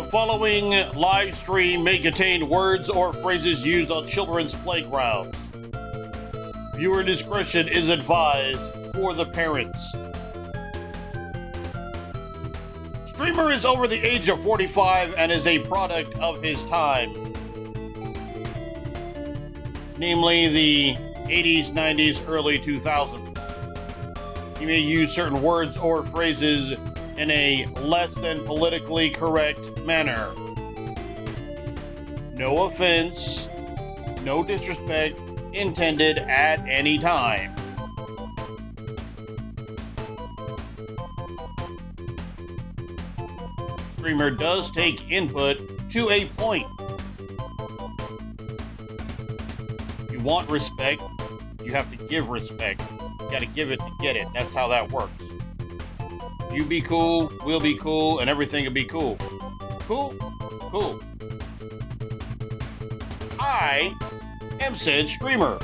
The following live stream may contain words or phrases used on children's playgrounds. Viewer discretion is advised for the parents. Streamer is over the age of 45 and is a product of his time. Namely the 80s, 90s, early 2000s. He may use certain words or phrases in a less than politically correct manner. No offense, no disrespect intended at any time. Streamer does take input to a point. If you want respect, you have to give respect. You gotta give it to get it. That's how that works. You be cool, we'll be cool, and everything will be cool. Cool? Cool. I am said streamer.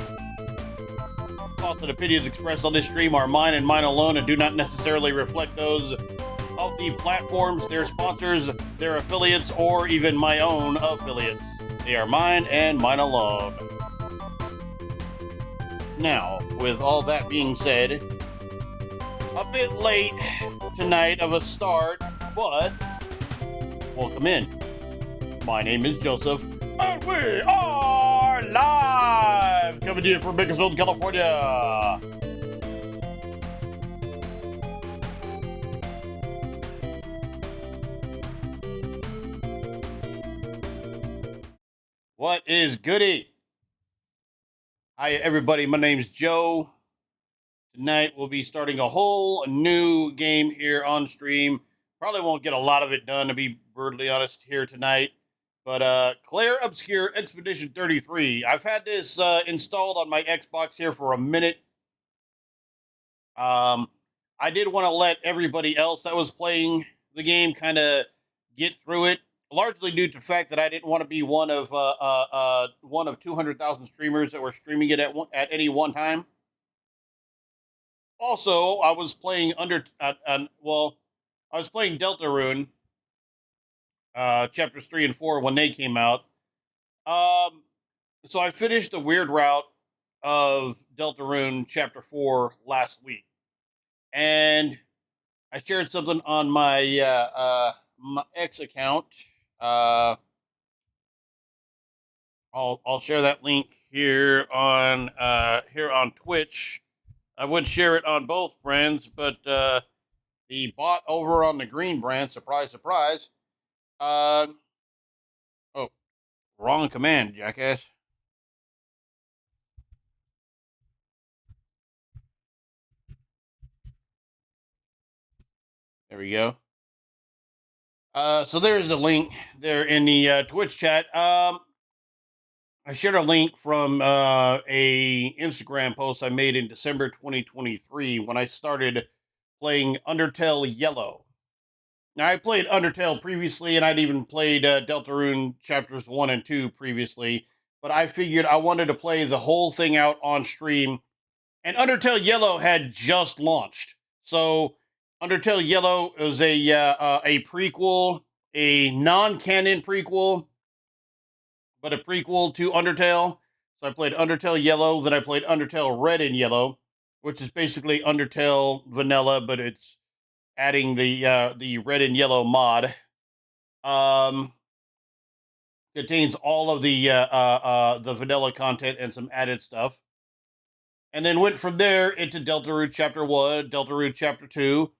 Thoughts and opinions expressed on this stream are mine and mine alone and do not necessarily reflect those of the platforms, their sponsors, their affiliates, or even my own affiliates. They are mine and mine alone. Now, with all that being said, a bit late tonight of a start, but welcome in. My name is Joseph, and we are live! Coming to you from Bakersfield, California. What is goody? Hi, everybody. My name's Joe. Tonight we'll be starting a whole new game here on stream. Probably won't get a lot of it done, to be brutally honest, here tonight. But Claire Obscure Expedition 33. I've had this installed on my Xbox here for a minute. I did want to let everybody else that was playing the game kind of get through it, largely due to the fact that I didn't want to be one of 200,000 streamers that were streaming it at any one time. Also, I was playing I was playing Deltarune, chapters 3 and 4 when they came out. So I finished the weird route of Deltarune chapter 4 last week, and I shared something on my my X account. I'll share that link here on Twitch. I would share it on both brands, but the bot over on the green brand, surprise, surprise. Oh, wrong command, jackass. There we go. So there's the link there in the Twitch chat. I shared a link from a Instagram post I made in December 2023 when I started playing Undertale Yellow. Now, I played Undertale previously, and I'd even played Deltarune chapters 1 and 2 previously, but I figured I wanted to play the whole thing out on stream, and Undertale Yellow had just launched. So, Undertale Yellow was a prequel, a non-canon prequel, but a prequel to Undertale. So I played Undertale Yellow, then I played Undertale Red and Yellow, which is basically Undertale vanilla, but it's adding the red and yellow mod. Contains all of the vanilla content and some added stuff. And then went from there into Deltarune Chapter 1, Deltarune Chapter 2,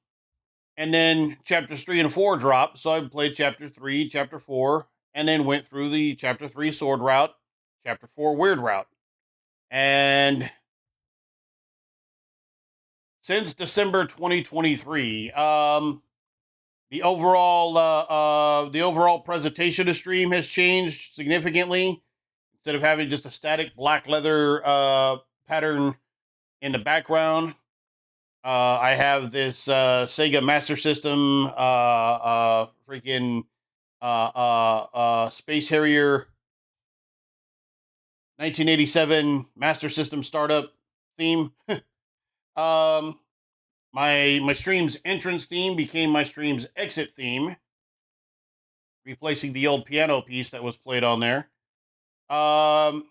and then Chapters 3 and 4 dropped. So I played Chapter 3, Chapter 4, and then went through the Chapter 3 Sword route, Chapter 4 Weird route. And since December 2023, the overall presentation of stream has changed significantly. Instead of having just a static black leather pattern in the background, I have this Sega Master System freaking Space Harrier 1987 Master System startup theme. My stream's entrance theme became my stream's exit theme. replacing the old piano piece that was played on there. Um,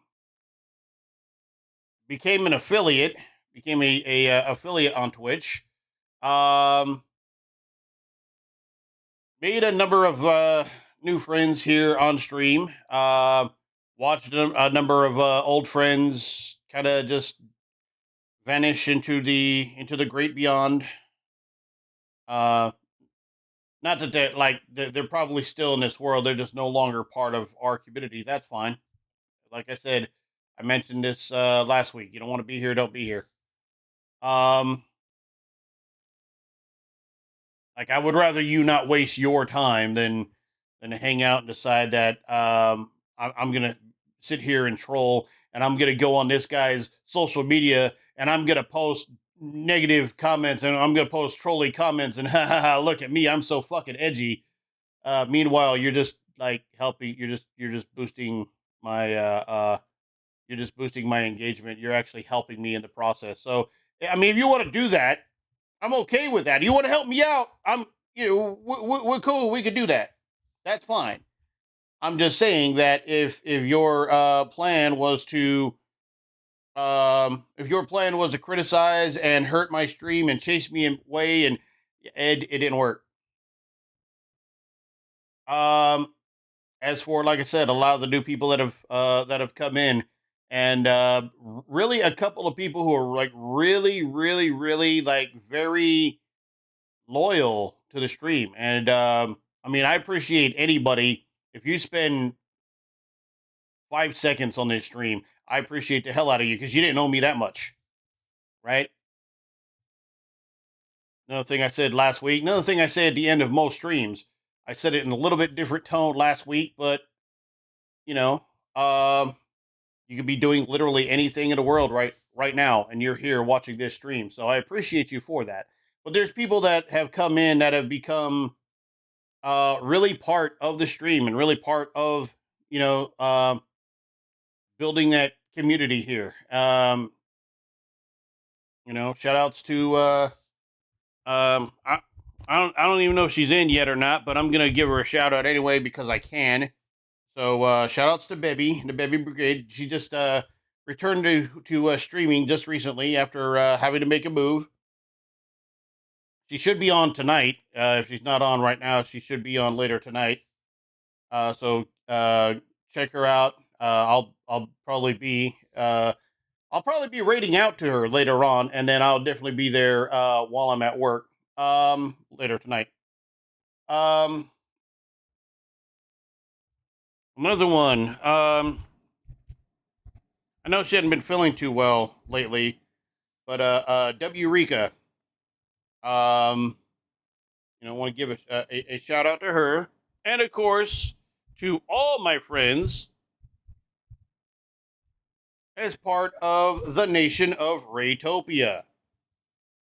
Became an affiliate, became a affiliate on Twitch. Um, Made a number of new friends here on stream. Watched a number of old friends kind of just vanish into the great beyond. Uh, Not that they're probably still in this world. They're just no longer part of our community. That's fine. Like I said, I mentioned this last week. You don't want to be here, don't be here. Um, like I would rather you not waste your time than to hang out and decide that I'm gonna sit here and troll and I'm gonna go on this guy's social media and I'm gonna post negative comments and I'm gonna post trolly comments and ha ha ha look at me, I'm so fucking edgy. Meanwhile, you're just like helping. You're just boosting my you're just boosting my engagement. You're actually helping me in the process. So I mean, if you want to do that, I'm okay with that. You want to help me out? We're cool. We could do that. That's fine. I'm just saying that if your plan was to if your plan was to criticize and hurt my stream and chase me away and it didn't work. Um, as for like I said, a lot of the new people that have come in, and really a couple of people who are like really like very loyal to the stream. And I mean, I appreciate anybody if you spend 5 seconds on this stream. I appreciate the hell out of you because you didn't know me that much, right? Another thing I said last week. Another thing I say at the end of most streams. I said it in a little bit different tone last week, but you know, um, you could be doing literally anything in the world right now, and you're here watching this stream. So I appreciate you for that. But there's people that have come in that have become really part of the stream and really part of you know building that community here. Shout outs to I don't even know if she's in yet or not, but I'm gonna give her a shout out anyway because I can. So shout outs to Bebby, the Bebby Brigade. She just returned to streaming just recently after having to make a move. She should be on tonight. If she's not on right now, she should be on later tonight. So check her out. I'll probably be raiding out to her later on, and then I'll definitely be there while I'm at work later tonight. Um, Another one. I know she hadn't been feeling too well lately, but W Rika. Um, want to give a shout out to her, and of course to all my friends as part of the nation of Raytopia.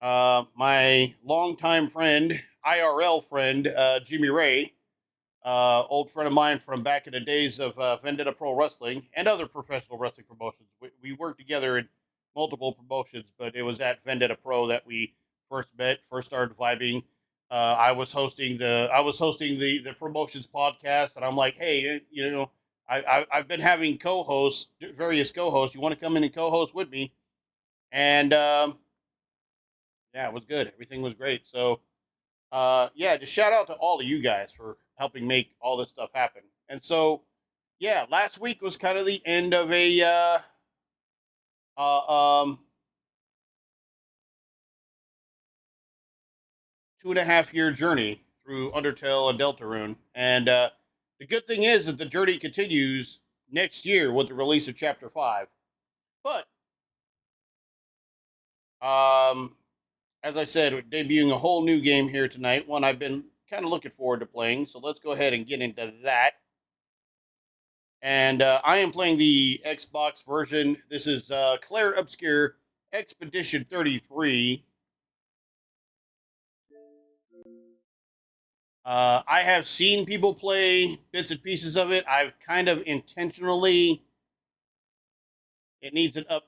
My longtime friend, IRL friend, Jimmy Ray, old friend of mine from back in the days of Vendetta Pro Wrestling and other professional wrestling promotions. We worked together in multiple promotions, but it was at Vendetta Pro that we first met, first started vibing. I was hosting the promotions podcast, and I'm like, hey, I've been having co-hosts, various co-hosts. You want to come in and co-host with me? And yeah, it was good. Everything was great. So yeah, just shout out to all of you guys for helping make all this stuff happen. And so, yeah, last week was kind of the end of a uh, um, 2.5 year journey through Undertale and Deltarune. And the good thing is that the journey continues next year with the release of Chapter 5. But, um, as I said, we're debuting a whole new game here tonight, one I've been kind of looking forward to playing. So let's go ahead and get into that. And I am playing the Xbox version. This is Claire Obscure Expedition 33. I have seen people play bits and pieces of it. I've kind of intentionally. It needs an up.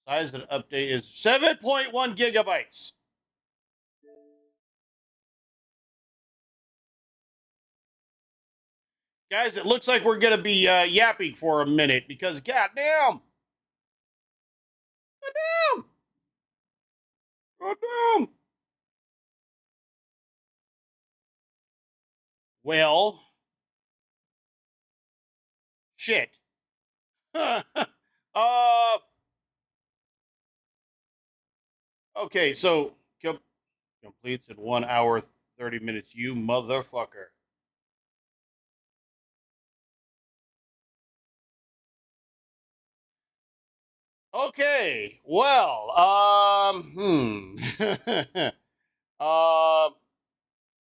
Size of the update is 7.1 gigabytes. Guys, it looks like we're gonna be yapping for a minute because goddamn, goddamn, goddamn. Well, shit. uh, okay, so completes in 1 hour 30 minutes. You motherfucker. Okay, well, uh,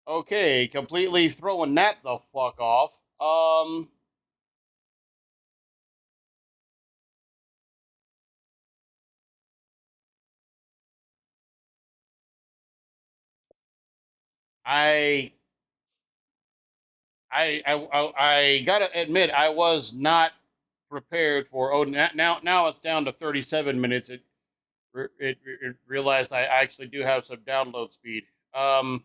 okay, completely throwing that the fuck off. I, I gotta admit, I was not prepared for. Oh, now it's down to 37 minutes. It realized I actually do have some download speed. Um,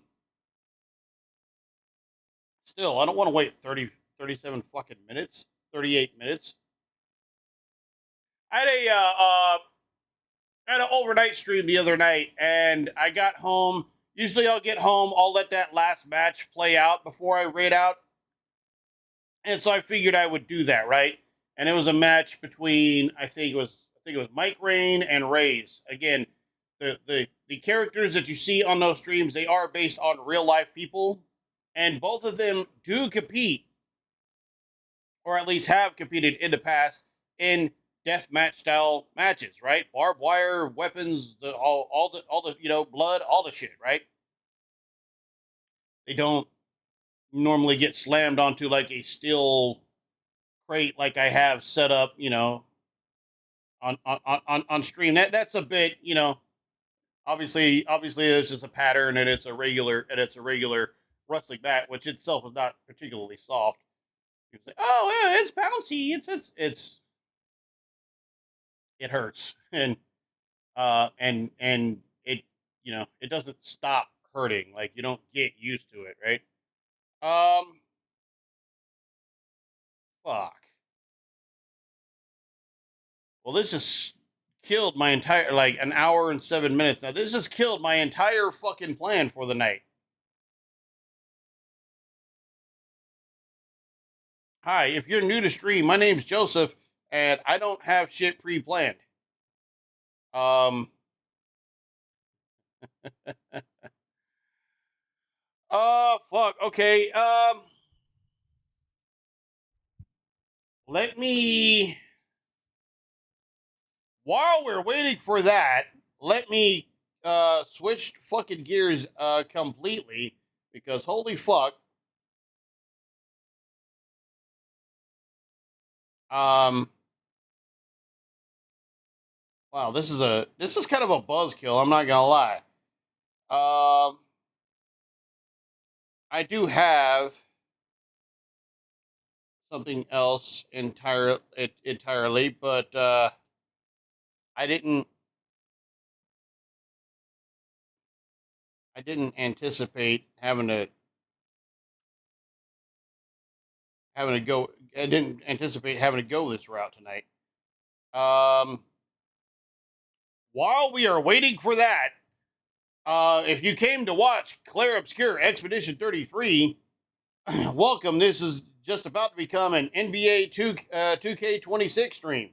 Still, I don't want to wait 37 fucking minutes, 38 minutes. I had an overnight stream the other night, and I got home. Usually, I'll get home, I'll let that last match play out before I raid out, and so I figured I would do that, right? And it was a match between I think it was Mike Rain and Rays. Again, the characters that you see on those streams, they are based on real life people, and both of them do compete, or at least have competed in the past in deathmatch style matches, right? Barbed wire, weapons, all the blood, all the shit, right? They don't normally get slammed onto like a steel crate like I have set up, on stream. That's a bit, obviously there's just a pattern and it's a regular wrestling mat, which itself is not particularly soft. You say, oh yeah, it's bouncy, it hurts, and it doesn't stop hurting. Like you don't get used to it, right? Um, Fuck. Well, this just killed my entire like an hour and 7 minutes. Now this just killed my entire fucking plan for the night. Hi, if you're new to stream, my name's Joseph, and I don't have shit pre-planned. Um, fuck. Okay. Let me. While we're waiting for that, let me switch fucking gears completely because holy fuck. Um, wow, this is kind of a buzzkill. I'm not gonna lie. Um, I do have something else entirely, but I didn't I didn't anticipate having to go. I didn't anticipate having to go this route tonight. Um, while we are waiting for that, if you came to watch Claire Obscure Expedition 33, welcome. This is just about to become an NBA 2K26 stream.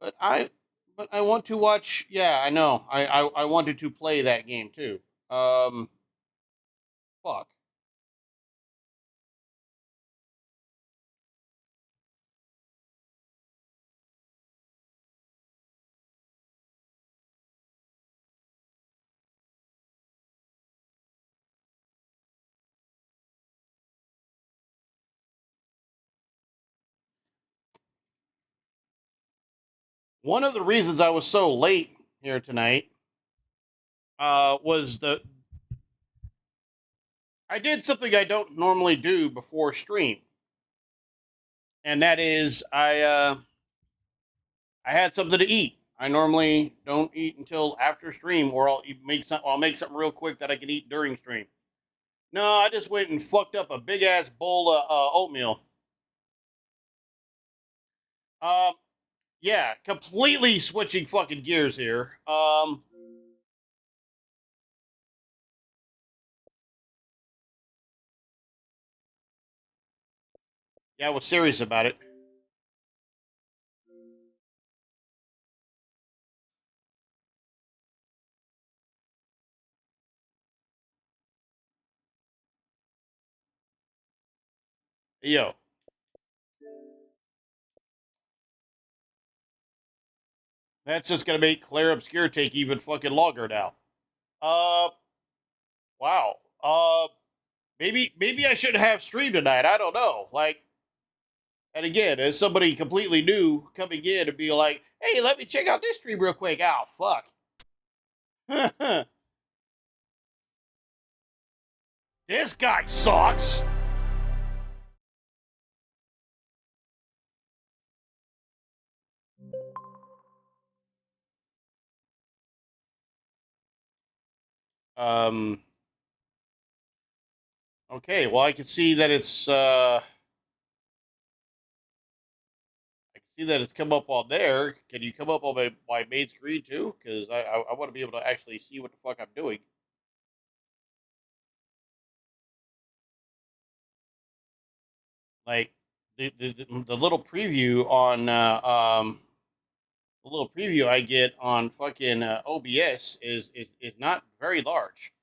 But I want to watch. Yeah, I know. I wanted to play that game too. Um, Fuck. One of the reasons I was so late here tonight was the I did something I don't normally do before stream, and that is I had something to eat. I normally don't eat until after stream, or I'll make something real quick that I can eat during stream. No, I just went and fucked up a big ass bowl of oatmeal. Um, yeah, completely switching fucking gears here. Yeah, I was serious about it. Yo, that's just gonna make Claire Obscure take even fucking longer now. Uh, wow. Maybe I should have streamed tonight. I don't know. Like, and again, as somebody completely new coming in and be like, "Hey, let me check out this stream real quick." Oh, fuck. This guy sucks. Um. Okay. Well, I can see that it's. I can see that it's come up on there. Can you come up on my main screen too? Because I want to be able to actually see what the fuck I'm doing. Like the little preview on the little preview I get on fucking OBS is not very large.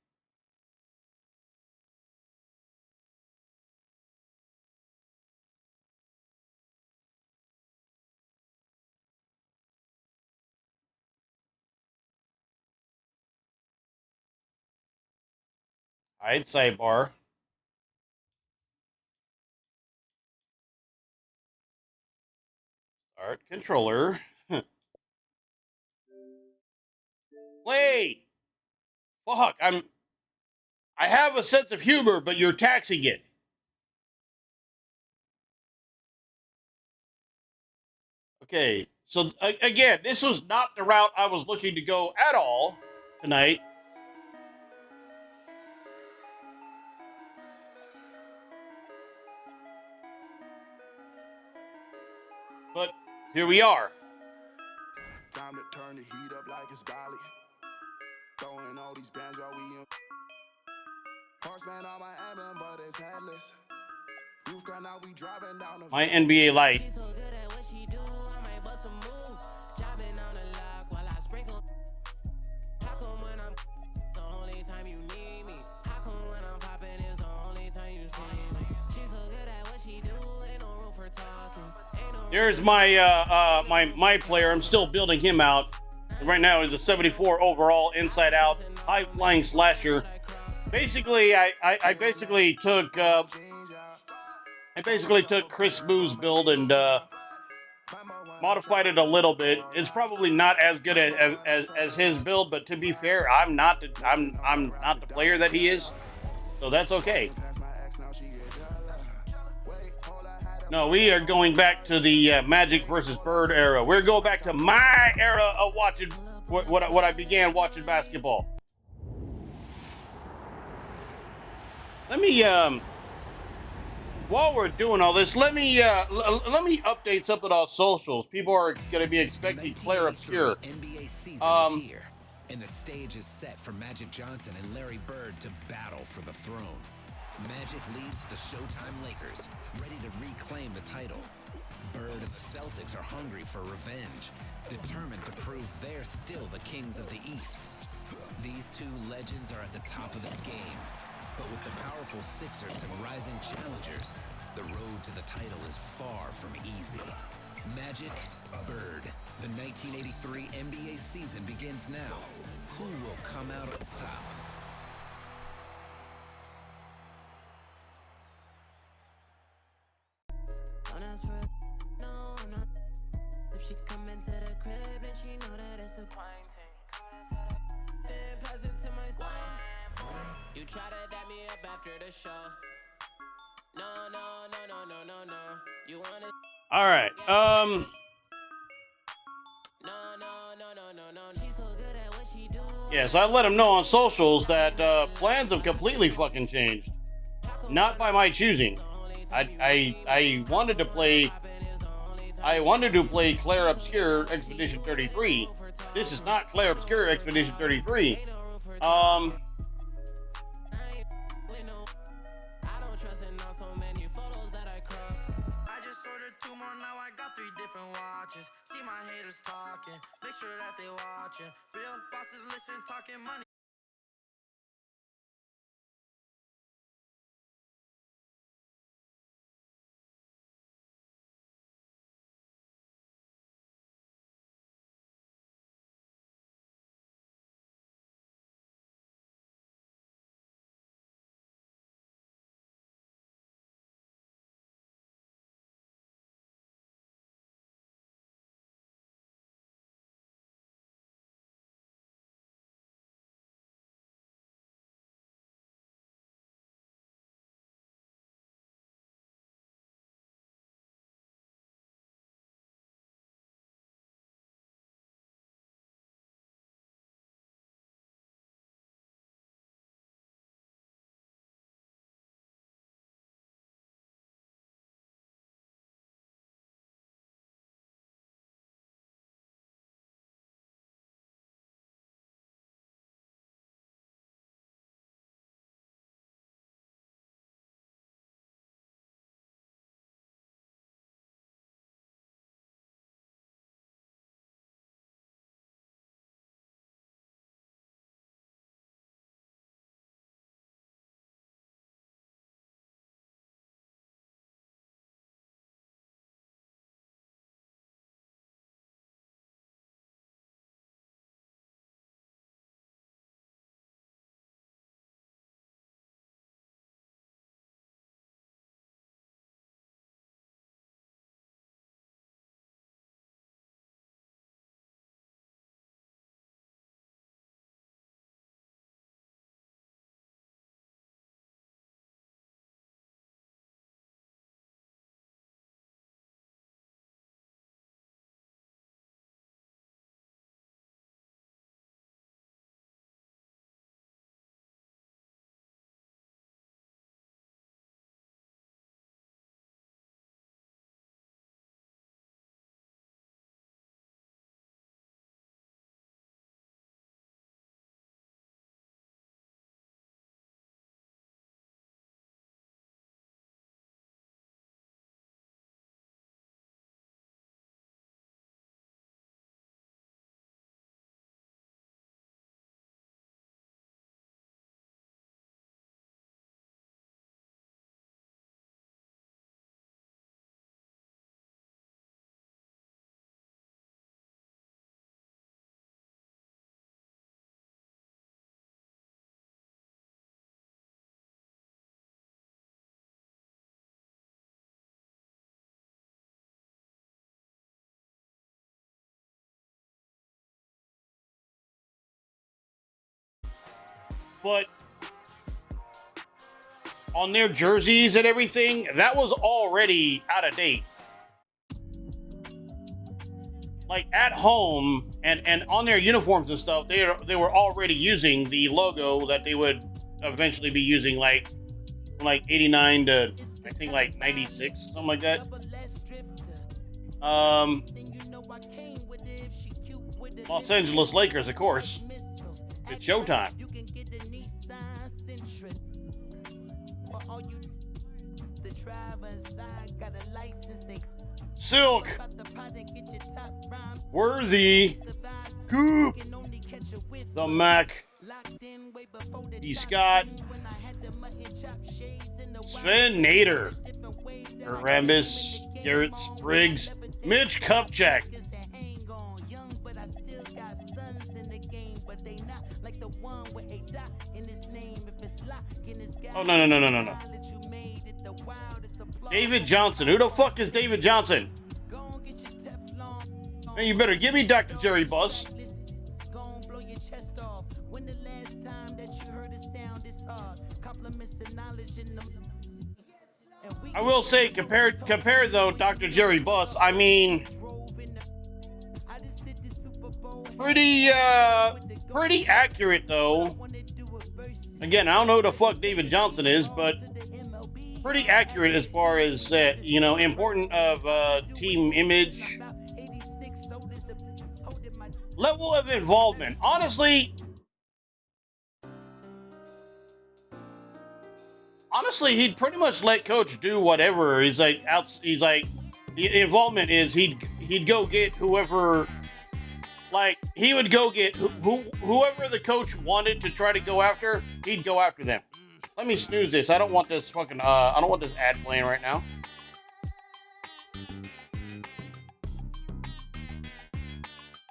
Hide sidebar. Start controller. Play. Fuck. I have a sense of humor, but you're taxing it. Okay. So again, this was not the route I was looking to go at all tonight. But here we are. Time to turn the heat up like it's Bali. Throwing all these bands while we in. Horseman on my emblem, but it's headless. You've got now we driving down the my NBA light. She's so good at what she do, I might bust a move. Dropping on the lock while I sprinkle. How come when I'm the only time you need me? How come when I'm popping is the only time you see me? She's so good at what she do, ain't no room for talking. There's my my player. I'm still building him out. Right now he's a 74 overall, inside out, high flying slasher. Basically, I basically took Chris Boo's build and modified it a little bit. It's probably not as good as his build, but to be fair, I'm not the player that he is, so that's okay. No, we are going back to the Magic versus Bird era. We're going back to my era of watching what I began watching basketball. Let me while we're doing all this, let me update something on socials. People are going to be expecting Claire Obscure. NBA season is here, and the stage is set for Magic Johnson and Larry Bird to battle for the throne. Magic leads the Showtime Lakers, ready to reclaim the title. Bird and the Celtics are hungry for revenge, determined to prove they're still the kings of the East. These two legends are at the top of their game, but with the powerful Sixers and rising challengers, the road to the title is far from easy. Magic, Bird. The 1983 NBA season begins now. Who will come out on top? If she come into the crib, then she know that it's a pointing. Then pass it to my slime. You try to dap me up after the show. No. You wanna. All right. No. She's so good at what she do. Yeah, so I let him know on socials that plans have completely fucking changed. not by my choosing. I wanted to play. I wanted to play Claire Obscure Expedition 33. This is not Claire Obscure Expedition 33. See my haters talking, make sure that they watching. Real bosses listen, talking money. But on their jerseys and everything, that was already out of date. Like at home and on their uniforms and stuff, they were already using the logo that they would eventually be using, like from like 89 to I think like 96, something like that. Los Angeles Lakers, of course. It's showtime. Silk, Worthy, Coop, the Mac, D. Scott, Sven Nader, Rambus, Garrett Spriggs, Mitch Kupchak. Oh, no. David Johnson. Who the fuck is David Johnson? Man, you better give me Dr. Jerry Buss. I will say, compare though, Dr. Jerry Buss, I mean, pretty accurate though. Again, I don't know who the fuck David Johnson is, but pretty accurate as far as important of team image, level of involvement. Honestly, he'd pretty much let coach do whatever. He's like the involvement is he'd go get whoever. Like, he would go get whoever the coach wanted to try to go after, he'd go after them. Let me snooze this. I don't want this fucking, I don't want this ad playing right now.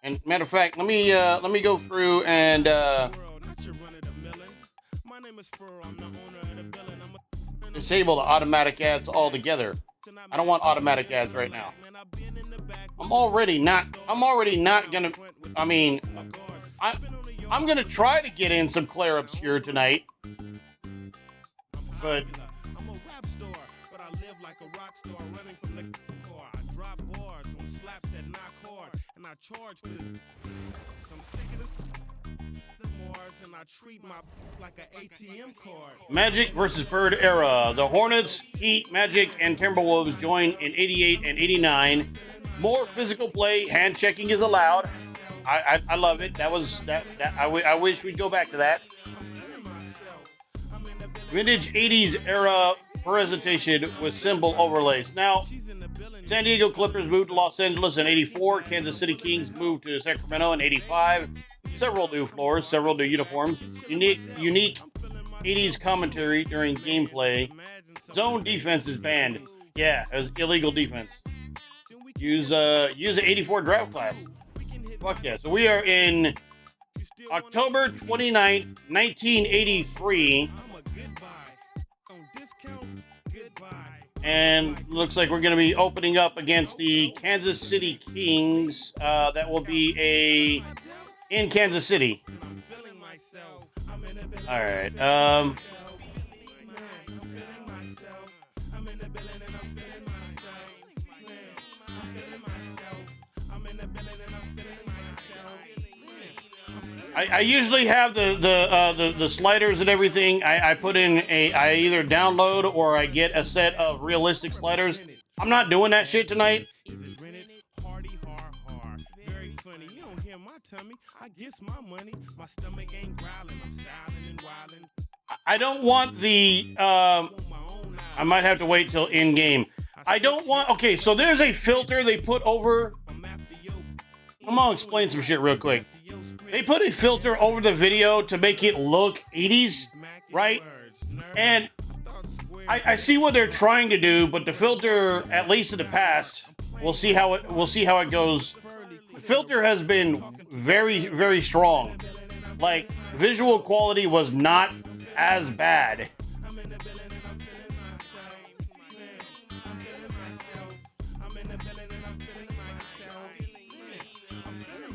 And matter of fact, let me go through and, disable the automatic ads altogether. I don't want automatic ads right now. I'm already not gonna, I'm gonna try to get in some Claire Obscure tonight. But I'm a rap star, but I live like a rock star, running from the car. I drop bars on slaps that knock hard, and I charge for this. I'm sick of this. And I treat my like an ATM card. Magic versus Bird era. The Hornets, Heat, Magic, and Timberwolves joined in 88 and 89. More physical play, hand checking is allowed. I love it. I wish we'd go back to that. Vintage 80s era presentation with symbol overlays. Now, San Diego Clippers moved to Los Angeles in 84. Kansas City Kings moved to Sacramento in 85. Several new floors, several new uniforms. Unique 80s commentary during gameplay. Zone defense is banned. Yeah, it was illegal defense. Use the 84 draft class. Fuck yeah. So we are in October 29th, 1983. And looks like we're going to be opening up against the Kansas City Kings. That will be in Kansas City. All right. I usually have the sliders and everything. I put in I either download or I get a set of realistic sliders. I'm not doing that shit tonight. I don't want the I might have to wait till in game. I don't want. Okay, so there's a filter they put over. I'm gonna explain some shit real quick. They put a filter over the video to make it look 80s, right? And I see what they're trying to do, but the filter, at least in the past, we'll see how it goes. The filter has been very, very strong. Like, visual quality was not as bad.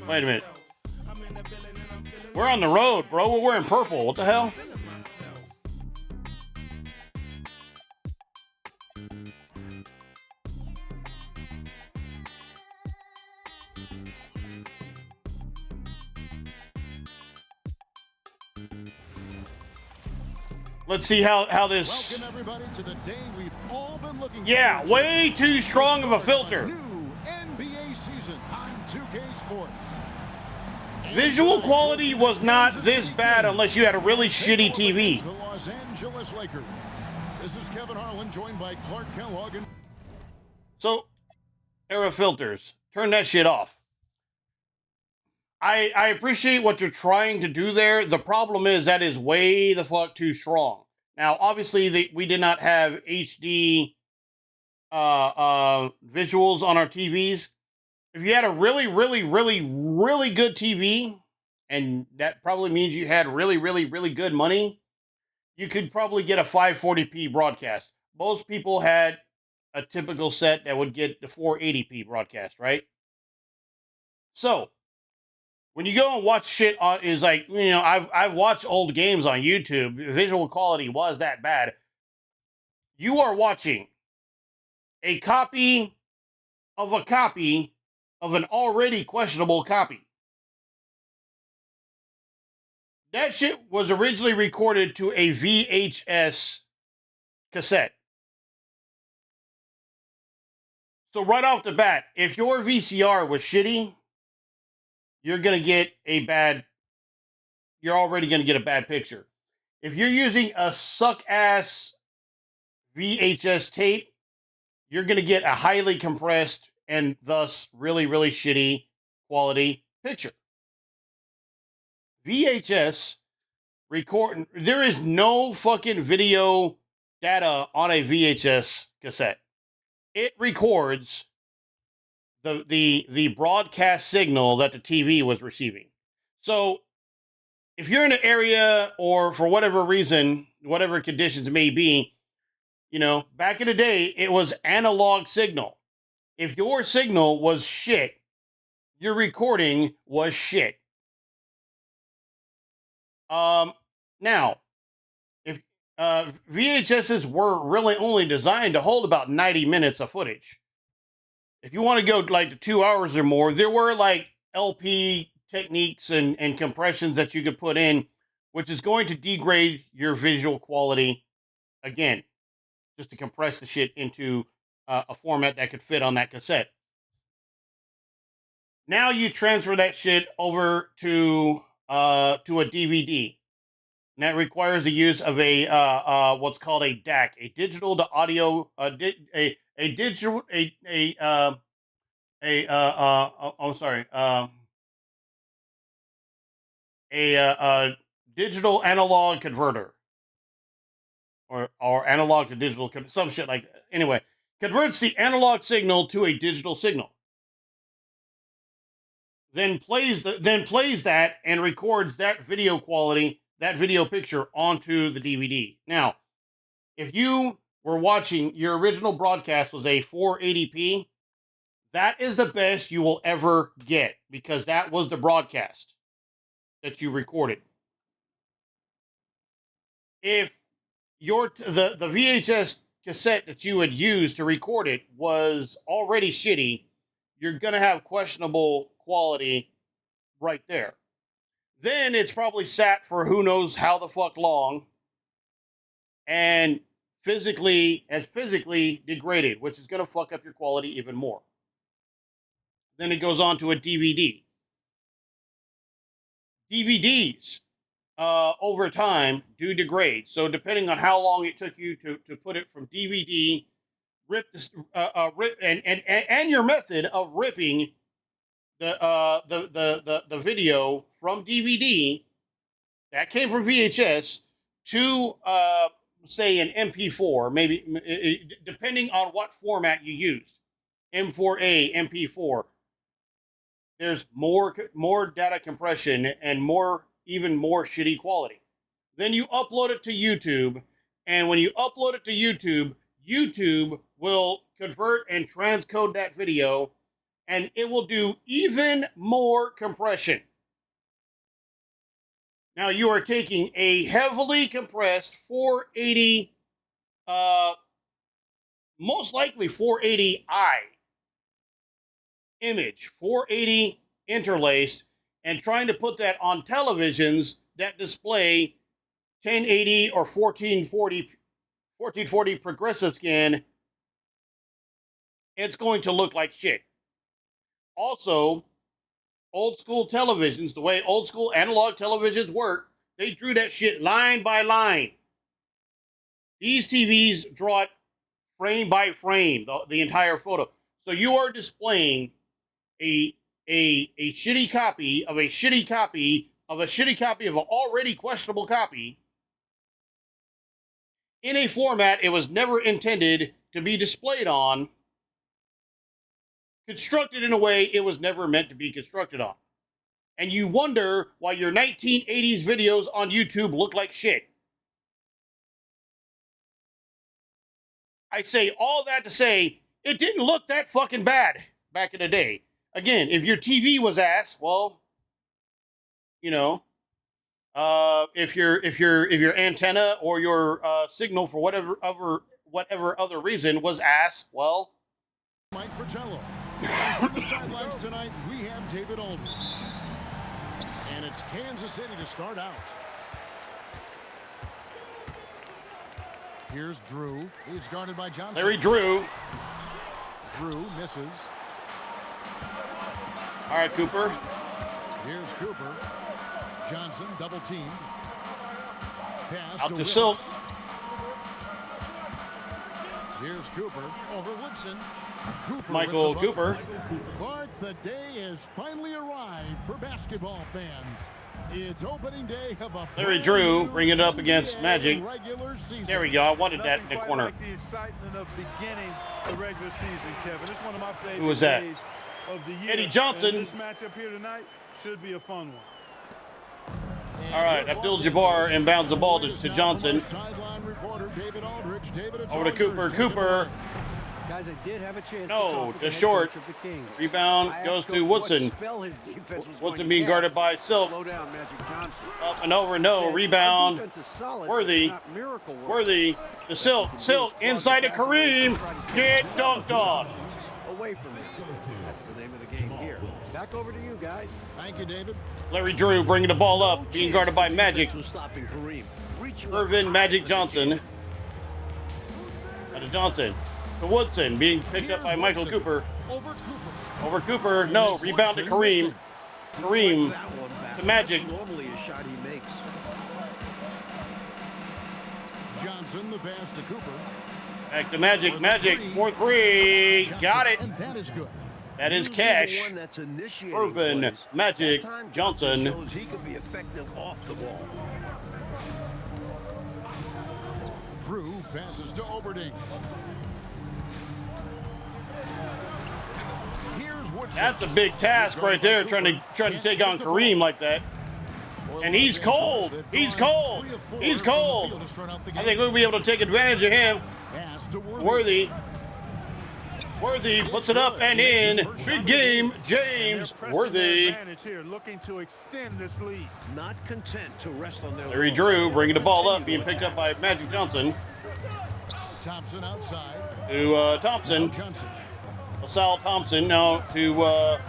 Wait a minute. We're on the road, bro. We're wearing purple. What the hell? Let's see how this. Welcome everybody to the day we've all been looking for. Way too strong of a filter. New NBA season on 2K Sports. Visual quality was not this bad unless you had a really shitty TV. The Los Angeles Lakers. This is Kevin Harlan, joined by Clark Kellogg. So, era filters. Turn that shit off. I appreciate what you're trying to do there. The problem is that is way the fuck too strong. Now, obviously, we did not have HD visuals on our TVs. If you had a really, really, really, really good TV, and that probably means you had really, really, really good money, you could probably get a 540p broadcast. Most people had a typical set that would get the 480p broadcast, right? So, when you go and watch shit on, is like, I've watched old games on YouTube. Visual quality was that bad. You are watching a copy of an already questionable copy. That shit was originally recorded to a VHS cassette. So right off the bat, if your VCR was shitty, you're gonna get a bad. You're already gonna get a bad picture. If you're using a suck ass VHS tape, you're gonna get a highly compressed and thus really really shitty quality picture. VHS record. There is no fucking video data on a VHS cassette. It records the broadcast signal that the TV was receiving. So if you're in an area or for whatever reason, whatever conditions may be, you know, back in the day, it was analog signal. If your signal was shit, your recording was shit. Now, if VHSs were really only designed to hold about 90 minutes of footage. If you want to go like to 2 hours or more, there were like LP techniques and compressions that you could put in, which is going to degrade your visual quality again, just to compress the shit into a format that could fit on that cassette. Now you transfer that shit over to a DVD. And that requires the use of a what's called a DAC, a digital to audio, a digital, I'm sorry, digital analog converter, or analog to digital, some shit like that. Anyway, converts the analog signal to a digital signal. Then plays that and records that video quality, that video picture onto the DVD. Now, if you were watching, your original broadcast was a 480p, that is the best you will ever get because that was the broadcast that you recorded. If the VHS cassette that you had used to record it was already shitty, you're going to have questionable quality right there. Then it's probably sat for who knows how the fuck long and physically degraded, which is going to fuck up your quality even more. Then it goes on to a DVD. DVDs over time do degrade. So depending on how long it took you to put it from DVD, rip and your method of ripping the video from DVD that came from VHS to say an MP4, maybe depending on what format you used, M4A, MP4. There's more data compression and even more shitty quality. Then you upload it to YouTube, and when you upload it to YouTube, YouTube will convert and transcode that video, and it will do even more compression. Now you are taking a heavily compressed 480, most likely 480i image, 480 interlaced, and trying to put that on televisions that display 1080 or 1440 progressive scan. It's going to look like shit. Also, old school televisions, the way old school analog televisions work, they drew that shit line by line. These TVs draw it frame by frame, the entire photo. So you are displaying a shitty copy of a shitty copy of a shitty copy of an already questionable copy in a format it was never intended to be displayed on, constructed in a way it was never meant to be constructed on. And you wonder why your 1980s videos on YouTube look like shit. I say all that to say, it didn't look that fucking bad back in the day. Again, if your TV was ass, well, you know, if your antenna or your signal for whatever other reason was ass, well, Mike Fratello. On the sidelines tonight, we have David Aldridge. And it's Kansas City to start out. Here's Drew. He's guarded by Johnson. Larry Drew. Drew misses. All right, Cooper. Here's Cooper. Johnson double teamed. Pass Out to Wilkes. Silk. Here's Cooper over Woodson. Cooper Michael with the bucket. Cooper. Clark, the day has finally arrived for basketball fans. It's opening day of a Larry brand Drew new bring it up against NBA Magic. regular season. There we go. I wanted that in Nothing the quite corner. like the excitement of beginning the regular season, Kevin. It's one of my favorite Who was that? days of the year. Eddie Johnson. And this matchup here tonight should be a fun one. All right, Abdul-Jabbar inbounds the ball to Johnson. Sideline reporter David Aldridge. David, it's Over to all Cooper. yours. Take it Cooper. away. Guys, I did have a chance No, to talk to the just head short. coach of the Kings. Rebound I goes asked to Coach what Woodson. spell his defense was Woodson going being to guarded by cast. Silk. Slow down Magic Johnson. Up and over. No. Said, Rebound. "Our defense is solid, Worthy. but not miracle work." Worthy. The Silk. Silk inside to Kareem. Get dunked on. Away from it. That's the name of the game here. Back over to you guys. Thank you, David. Larry Drew bringing the ball up. Being guarded by Magic. Was stopping Kareem. Reaching Irvin Magic Johnson. And to Johnson. To Woodson. Being picked up by Michael Cooper. Over Cooper. Over Cooper. No. Rebound to Kareem. Kareem. that one back. The Magic. That's normally a shot he makes. Johnson, the pass to Cooper. Back to Magic. Magic. 4-3. Got it. And that is good. That is Usually the cash. one that's initiating Irvin plays. Magic That time Johnson. shows he can be effective off the ball. Drew passes to Oberding. Here's Woodson. That's a big task right there, trying to take on Kareem like that. And he's cold. He's cold. He's cold. I think we'll be able to take advantage of him. Pass to Worthy. Worthy puts it up and in. Big game, James They're pressing their Worthy. advantage here, looking to extend this lead. Not content to rest on their Larry laurels. Drew bringing the ball up, being picked up by Magic Johnson. Thompson outside. To Thompson. Johnson. Sal Thompson now to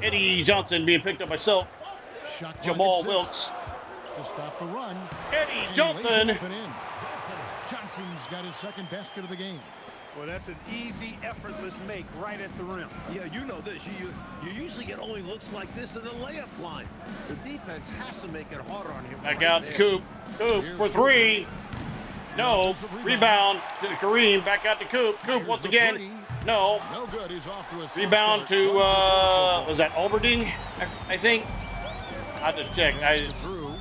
Eddie Johnson, being picked up by Silk. Shot clock Jamal at 6 Wilkes. to stop the run. Eddie And he Johnson. lays it up and in. Johnson's got his second basket of the game. Well, that's an easy, effortless make right at the rim. Yeah, you know this. You usually get only looks like this in the layup line. The defense has to make it harder on him. Back right out to there. Coop. Coop for 3. No. Rebound to Kareem. Back out to Coop. Coop once again. No. No good. He's off to a slow Rebound start. to, was that Alberding? I think. I have to check. Drew.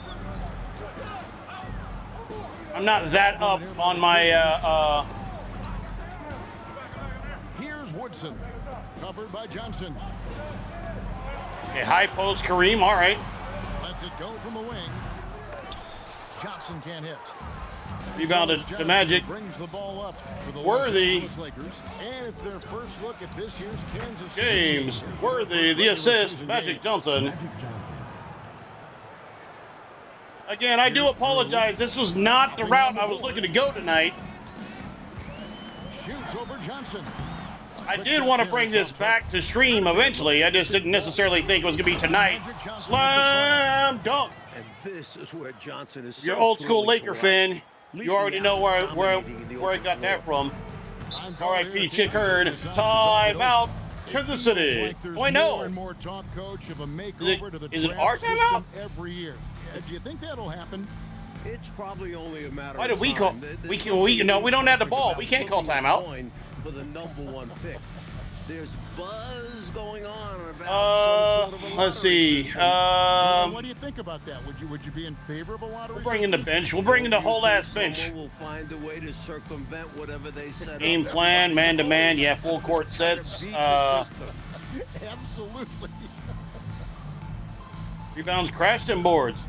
I'm not that up on my, Here's Woodson. Covered by Johnson. okay, high post Kareem. All right. Lets it go from the wing. Johnson can't hit. Rebounded to Johnson Magic. brings the ball up for the Worthy. Los Angeles Lakers, and it's their first look at this year's Kansas City James team. Worthy, the assist. Magic Johnson. Again, I do apologize. This was not the route I was looking to go tonight. Shoots over Johnson. I did want to bring this back to stream eventually. I just didn't necessarily think it was going to be tonight. Slam dunk. And this is where Johnson is. If you're so old school thrilling to Laker watch. fan, you Leading already out, know where dominating in the I open got that floor. from. R.I.P. Chick Hurd. Time out. Kansas City. Oh, I know. More and more talk, coach, of a makeover to the is it draft our system timeout? every year. Do you think that'll happen? It's probably only a matter Why of did we time. call? We don't have the ball. We can't call timeout. For the number 1 pick. There's buzz going on about some sort of a Let's see. What do you think about that? Would you be in favor of a lottery? We'll bring in the bench. We'll bring in the whole ass bench. Someone will find a way to circumvent whatever they set Game up. plan, man to man. Yeah, full court sets. Absolutely. Rebounds crashed and boards.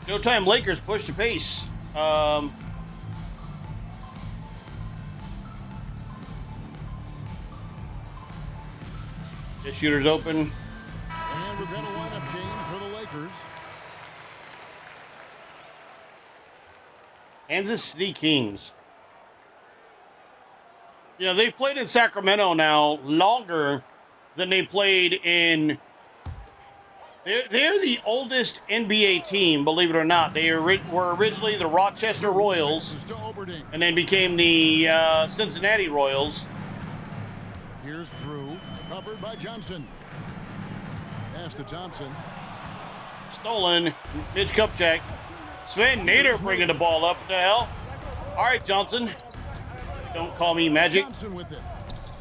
Showtime Lakers push the pace. The shooter's open. And we've got a lineup change for the Lakers. Kansas City Kings. You know, they've played in Sacramento now longer than they played in They're the oldest NBA team, believe it or not. They were originally the Rochester Royals and then became the Cincinnati Royals. Here's Drew, covered by Johnson. Pass to Thompson. Stolen. Mitch Kupchak. Sven Nader bringing the ball up. What the hell? All right, Johnson. Don't call me Magic. Johnson with it.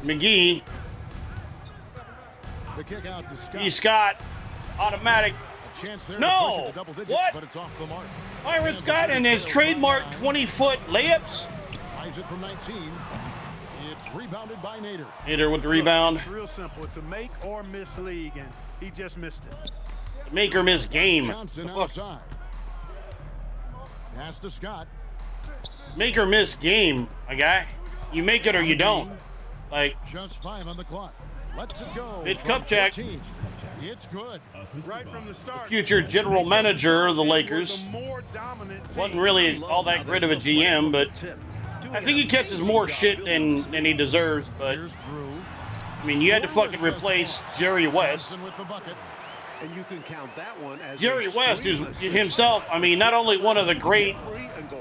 McGee. The kick out to Scott. E. Scott. Automatic. A chance there No! to push it to double digits, What? but it's off the mark. Byron Scott and his trademark 20-foot layups. Tries it from 19. It's rebounded by Nader. Nader with the rebound. It's real simple. It's a make or miss league, and he just missed it. Make or miss game. Johnson outside. Pass to Scott. Make or miss game, my guy. You make it or you don't. Like, Just 5 on the clock. Let's it go. Mitch from Kupchak. 14. It's good. Right from the start. future general manager of the Lakers. Wasn't really all that great of a GM, but I think he catches more shit than he deserves. But, Here's Drew. I mean, you had to fucking replace Jerry West. Johnson with the bucket. And you can count that one as Jerry West, who's himself, I mean, not only one of the great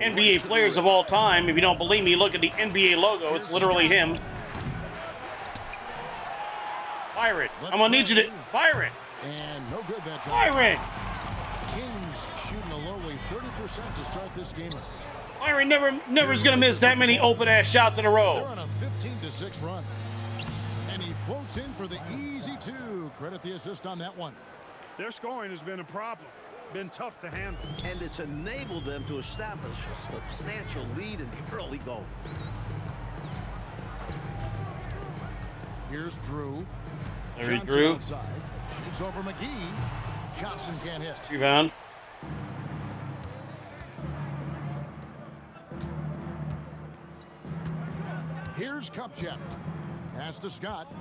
NBA players of all time. If you don't believe me, look at the NBA logo. It's literally him. Byron, I'm going to need you to... Byron! And no good that time. Byron! Kings shooting a lowly 30% to start this game. Byron never is going to miss that many open-ass shots in a They're row. on a 15-6 run. And he floats in for the easy 2. Credit the assist on that one. Their scoring has been a problem. Been tough to handle. And it's enabled them to establish a substantial lead in the early going. Here's Drew. Larry Johnson Drew. outside. Shoots over McGee. Johnson can't hit. Rebound. Here's Kupchak. Pass to Scott.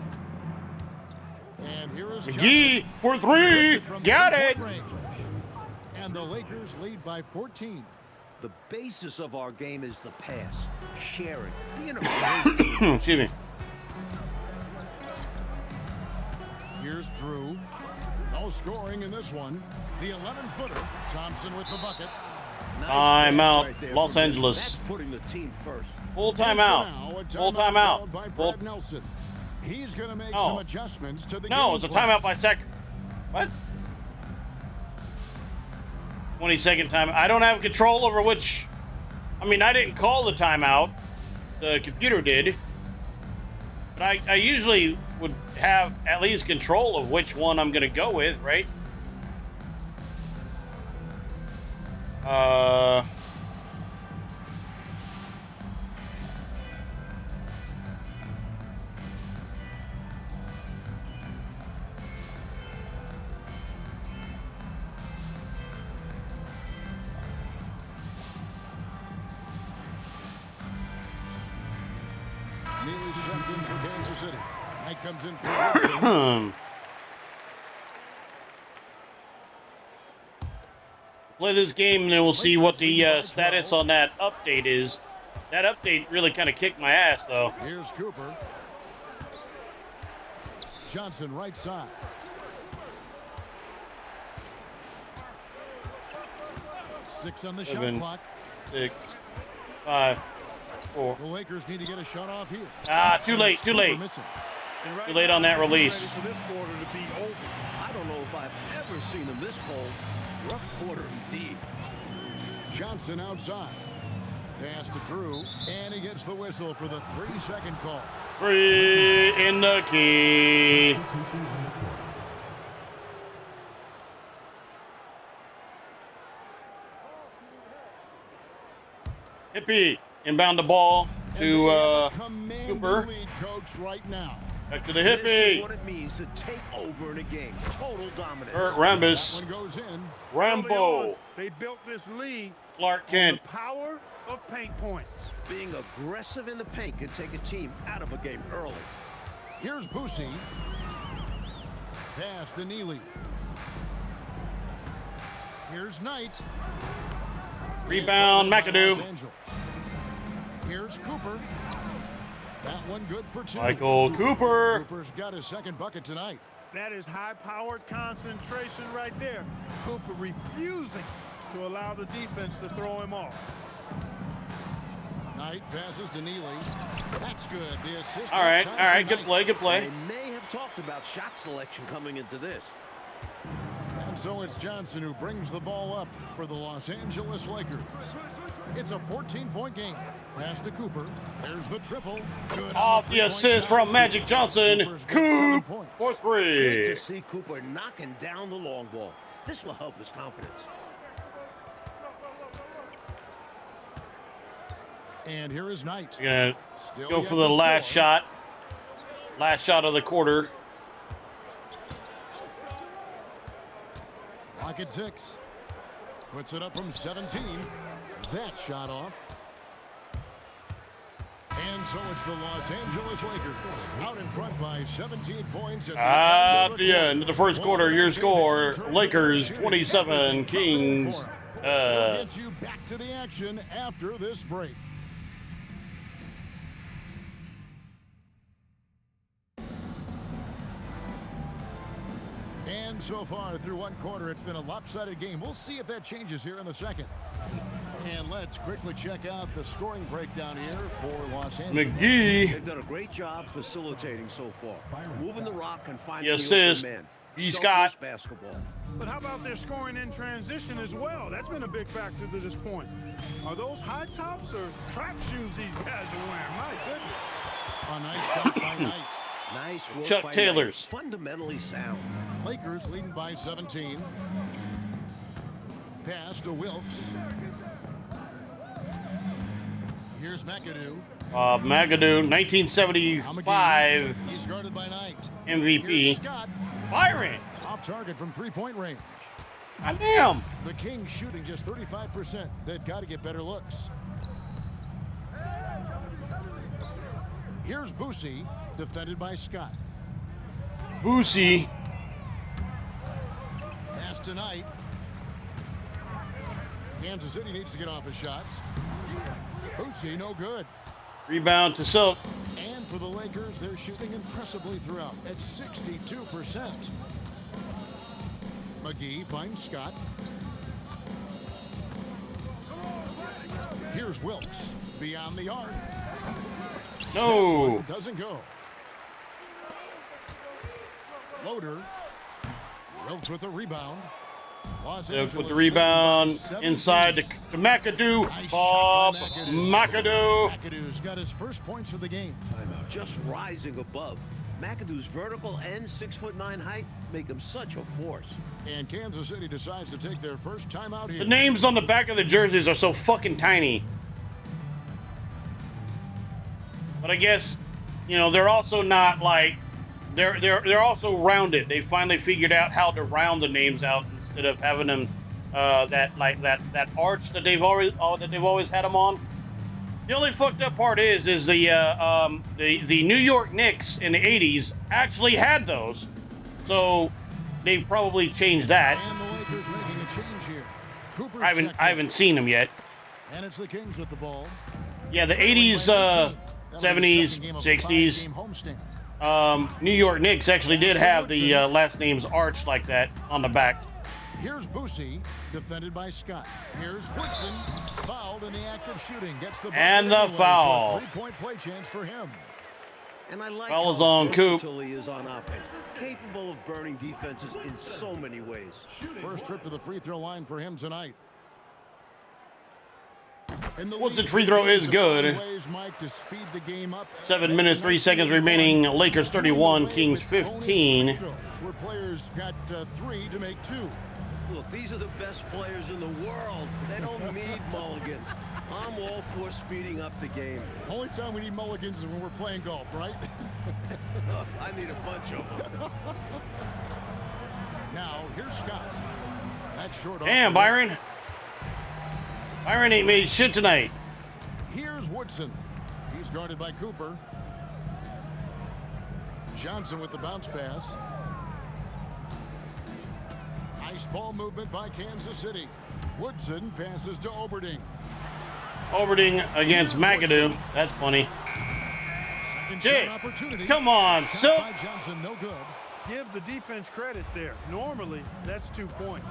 And here is McGee Johnson. for three. Puts from Got the it. three-point range. And the Lakers lead by 14. The basis of our game is the pass, sharing, being a great team. Excuse me. Here's Drew. No scoring in this one. The 11-footer. Thompson with the bucket. Timeout, Right there Los for Mitchell. Angeles. That's putting the team first. Full And so timeout. now, a Full called timeout. by Full. Brad Nelson. He's going to make No. some adjustments to the No, game it's a plan. timeout by second. What? 20-second timeout. I don't have control over which. I mean, I didn't call the timeout. The computer did. But I usually would have at least control of which one I'm going to go with, right? Neely checked in for Kansas City. Knight comes in for Wilson. Play this game and then we'll see what the status on that update is. That update really kind of kicked my ass, though. Here's Cooper. Johnson right side. Six on the shot 7, clock. 6, 5, 4. The Lakers need to get a shot off here. Ah, too late, too late. Cooper missing. And right Too late now, on that he's release. ready for this quarter to be over. I don't know if I've ever seen him this cold. Rough quarter indeed. Johnson outside. Pass to Drew, and he gets the whistle for the 3-second call. 3 in the key. Hippie inbound the ball to Cooper. Lead, coach, right now. Back to the This is hippie. what it means to take over in a game. Total dominance. Kurt That Rambis. one goes in. Early Rambo. on, they built this league Clark on Kent. the power of paint points. Being aggressive in the paint can take a team out of a game early. Here's Boosie. Pass to Neely. Here's Knight. Rebound, Los McAdoo. Angeles. Here's Cooper. That one good for 2. Michael Cooper. Cooper's got his second bucket tonight. That is high-powered concentration right there. Cooper refusing to allow the defense to throw him off. Knight passes to Neely. That's good. The assist. All right, good play, good play. They may have talked about shot selection coming into this. And so it's Johnson who brings the ball up for the Los Angeles Lakers. It's a 14-point game. Pass to Cooper. There's the triple. Good Off the assist from Magic Johnson. Coop for Good three. to see Cooper knocking down the long ball. This will help his confidence. And here is Knight. Gonna Still go yet for the to last score. shot. Last shot of the quarter. Clock at 6. Puts it up from 17. That shot off. And so it's the Los Angeles Lakers out in front by 17 points At the end of the first quarter, your score, Lakers 27, Kings. We'll get you back to the action after this break. And so far through one quarter, it's been a lopsided game. We'll see if that changes here in the second. And let's quickly check out the scoring breakdown here for Los Angeles. McGee. They've done a great job facilitating so far, moving the rock and finding The the assist. open man. He's Selfless got- basketball. But how about their scoring in transition as well? That's been a big factor to this point. Are those high tops or track shoes these guys are wearing? My goodness. A nice shot by Knight. Nice work Chuck by Taylor's. Knight. Fundamentally sound. Lakers leading by 17. Pass to Wilkes. Here's McAdoo. McAdoo, 1975 He's guarded by Knight. MVP. Here's Scott. Byron. Off target from three-point range. Damn. The Kings shooting just 35%. They've got to get better looks. Here's Boosie, defended by Scott. Boosie. Pass to Knight. Kansas City needs to get off a shot. Boosie, no good. Rebound to Silk. And for the Lakers, they're shooting impressively throughout at 62%. McGee finds Scott. Here's Wilkes beyond the arc. No. Doesn't go. Loader. Wilkes with the rebound. Los Silk Angeles with the rebound leading by 17. inside to McAdoo. Nice Bob shot by McAdoo. McAdoo's got his first points of the game. Just rising above. McAdoo's vertical and 6'9" height make him such a force. And Kansas City decides to take their first timeout here. The names on the back of the jerseys are so fucking tiny. But I guess, you know, they're also not like they're also rounded. They finally figured out how to round the names out instead of having them that arch that they've always had them on. The only fucked up part is the New York Knicks in the 80s actually had those. So they probably changed that. And the Lakers making a change here. Cooper's I checked haven't seen them yet. in. And it's the Kings with the ball. Yeah, the 80s, 70s, 60s. New York Knicks actually did have the last names arched like that on the back. Here's Boosie, defended by Scott. Here's Woodson, fouled in the act of shooting. Gets the ball And the anyway for a foul. three-point play chance for him. And I like Foul is how on Coop. versatile he is on offense. Capable of burning defenses in so many ways. First trip to the free throw line for him tonight. Woodson free throw is good. 7 minutes, 3 seconds remaining. Lakers 31, Kings 15. Where players got 3 to make 2. Look, these are the best players in the world. They don't need mulligans. I'm all for speeding up the game. Only time we need mulligans is when we're playing golf, right? I need a bunch of them. Now, here's Scott. That's short off. Damn, Byron. Byron ain't made shit tonight. Here's Woodson. He's guarded by Cooper. Johnson with the bounce pass. Nice ball movement by Kansas City. Woodson passes to Oberding. Oberding against McAdoo. That's funny. Second Shit. shot opportunity. Come on, Shot Silk. by Johnson, no good. Give the defense credit there. Normally, that's 2 points.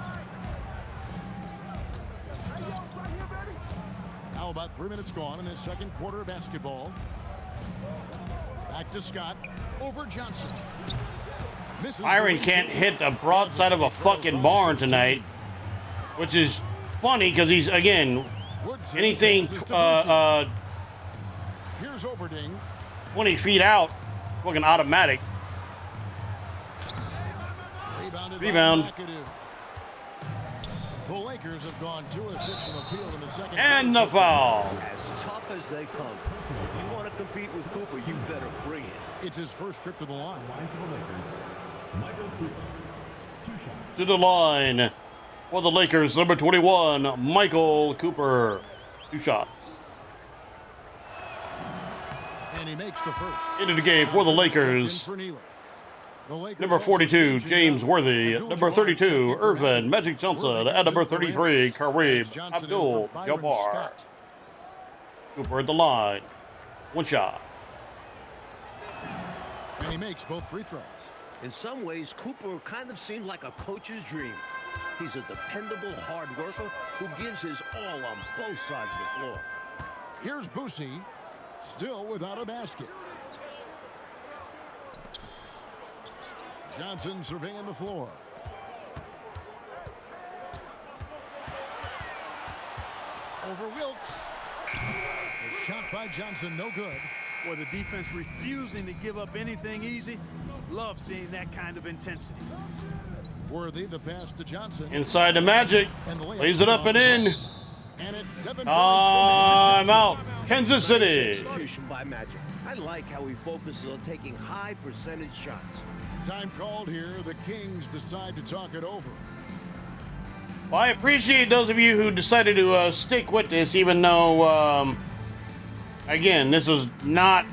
Now about 3 minutes gone in the second quarter of basketball. Back to Scott. Over Johnson. Byron can't hit the broadside of a fucking barn tonight, which is funny because he's, again, anything Here's Oberding. 20 feet out, fucking automatic. Rebound. The Lakers have gone 2 of 6 in the field in the second. And the foul. As tough as they come. If you want to compete with Cooper, you better bring it. It's his first trip to the line. To the line for the Lakers, number 21, Michael Cooper. 2 shots. And he makes the first. Into the game for the Lakers. Number 42, James Worthy. Number 32, Irvin Magic Johnson. And number 33, Kareem Abdul-Jabbar. Cooper at the line. 1 shot. And he makes both free throws. In some ways, Cooper kind of seemed like a coach's dream. He's a dependable hard worker who gives his all on both sides of the floor. Here's Boosie, still without a basket. Johnson surveying the floor. Over Wilkes. A shot by Johnson, no good. Or the defense refusing to give up anything easy. Love seeing that kind of intensity. Worthy, the pass to Johnson. Inside the Magic. Lays it up and in. And it's 7 I'm out. Kansas City. Execution by Magic. I like how he focuses on taking high percentage shots. Time called here. The Kings decide to talk it over. Well, I appreciate those of you who decided to stick with this, even though, again, this was not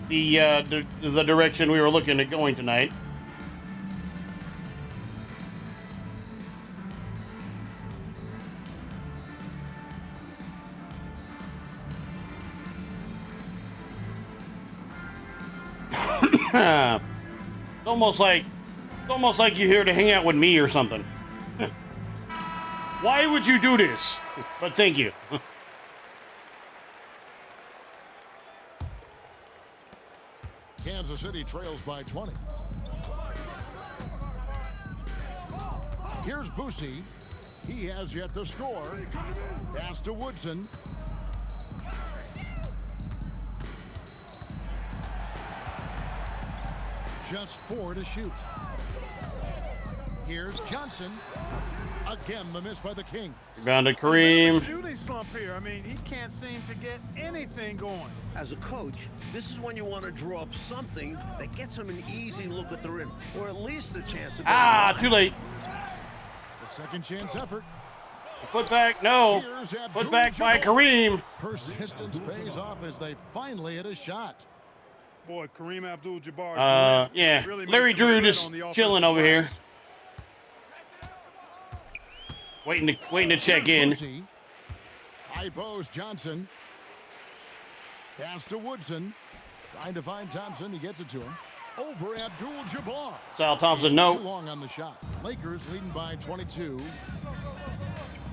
the direction we were looking at going tonight. Almost like you're here to hang out with me or something. Why would you do this? But thank you. Kansas City trails by 20. Here's Boosie. He has yet to score. Pass to Woodson. Just 4 to shoot. Here's Johnson. Again, the miss by the King. Rebound to Kareem. Shooting slump here. I mean, he can't seem to get anything going. As a coach, this is when you want to draw up something that gets him an easy look at the rim, or at least a chance to Too late. The second chance effort. Put back, no. Put back by Kareem. Persistence pays off as they finally hit a shot. Boy, Kareem Abdul-Jabbar. Yeah. Really Larry Drew just chilling over here. Waiting to check in. High post Johnson. Pass to Woodson. Trying to find Thompson. He gets it to him. Over Abdul-Jabbar. Sal Thompson, Too no. long on the shot. Lakers leading by 22.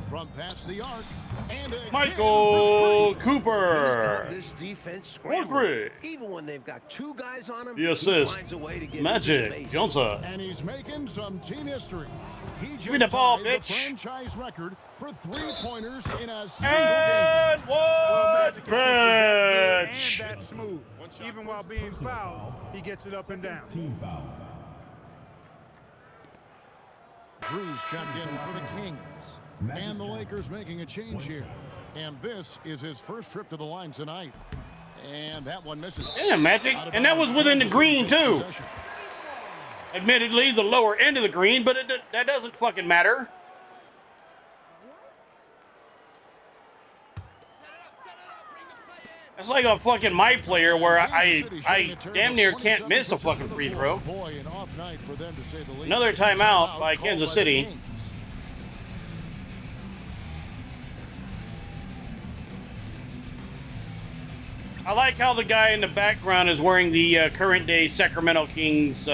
From past the arc. And Michael Cooper. this defense Woodbury. Even when they've got 2 guys on him, The assist. he finds a way to get Magic Johnson. And he's making some team history. He just me the ball, tied bitch. the franchise record for 3-pointers in a single And one bench. And that's smooth. Even while being fouled, he gets it up and down. Drew's checked in for the Kings. And the Lakers making a change here. And this is his first trip to the line tonight. And that one misses. Damn, Magic. And that was within the green, too. Admittedly, the lower end of the green, but that doesn't fucking matter. It's like a fucking my player where I damn near can't miss a fucking free throw. Another timeout by Kansas City. I like how the guy in the background is wearing the current day Sacramento Kings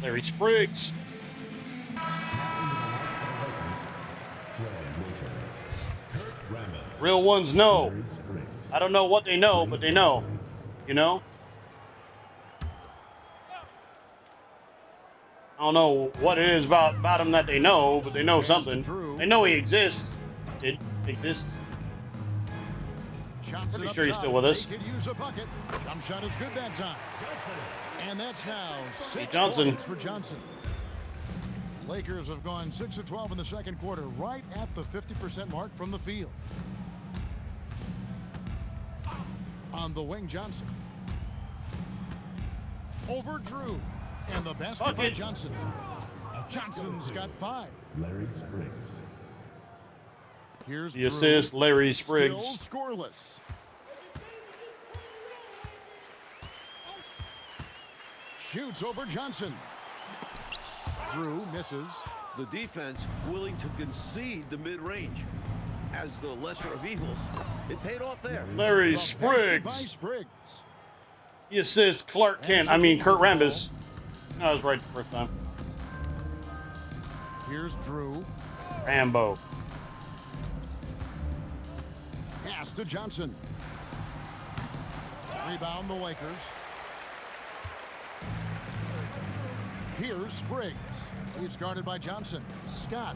Larry Spriggs. Real ones know. I don't know what they know, but they know. You know? I don't know what it is about him that they know, but they know something. They know he exists. It exists. Pretty sure he's still with us. Jump shot is good that time. And that's now 6 Johnson. points for Johnson. Lakers have gone 6 of 12 in the second quarter, right at the 50% mark from the field. On the wing, Johnson. Over Drew. And the basket by Johnson. Johnson's got 5. Larry Spriggs. Here's The assist, Larry Spriggs. Still scoreless. Shoots over Johnson. Drew misses. The defense willing to concede the mid-range. As the lesser of evils, it paid off there. Larry By Spriggs. Spriggs. The assist, Kurt Rambis. I was right the first time. Here's Drew. Rambo. Pass to Johnson. Rebound the Lakers. Here's Spriggs. He's guarded by Johnson. Scott.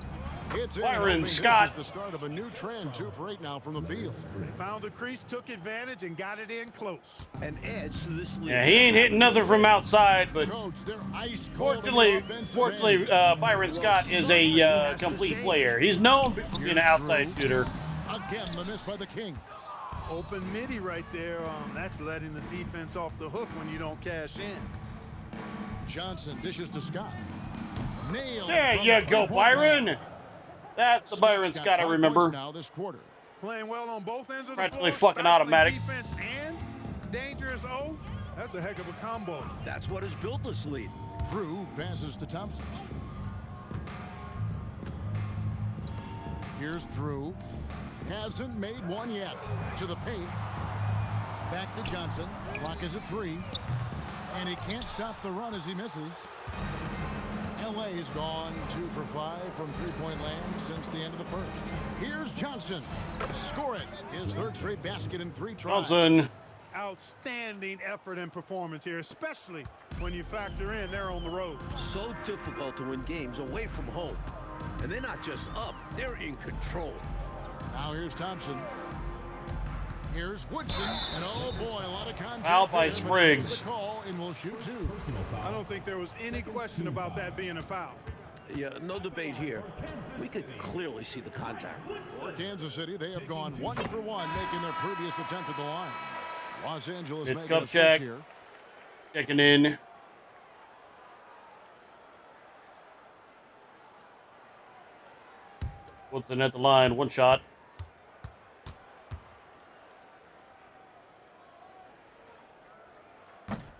It's in. Byron Scott. This is the start of a new trend. 2 for 8 now from the field. Found the crease, took advantage, and got it in close. An edge to this lead. Yeah, he ain't hitting nothing from outside, but Coach, they're ice cold fortunately, Byron Scott is a complete player. He's known for being an outside shooter. Again, the miss by the Kings. Open midi right there. That's letting the defense off the hook when you don't cash in. Johnson dishes to Scott. Nailed. There you go, Byron. That's the Byron Scott I remember. Now this quarter. Playing well on both ends of the Practically floor. fucking automatic. Defense and dangerous O. That's a heck of a combo. That's what has built this lead. Drew passes to Thompson. Here's Drew. Hasn't made one yet. To the paint. Back to Johnson. Clock is at 3. And he can't stop the run as he misses. LA's gone 2 for 5 from three-point land since the end of the first. Here's Johnson. Score it. His 3rd straight basket in 3 tries. Johnson. Outstanding effort and performance here, especially when you factor in they're on the road. So difficult to win games away from home. And they're not just up, they're in control. Now here's Thompson. Here's Woodson, and oh boy, a lot of contact. Foul by there, Spriggs. but the call, and we'll shoot 2. I don't think there was any question about that being a foul. Yeah, no debate here. We could clearly see the contact. For Kansas City, they have gone 1 for 1, making their previous attempt at the line. Los Angeles It's making a cup switch check. here. Checking in. Woodson at the line. 1 shot.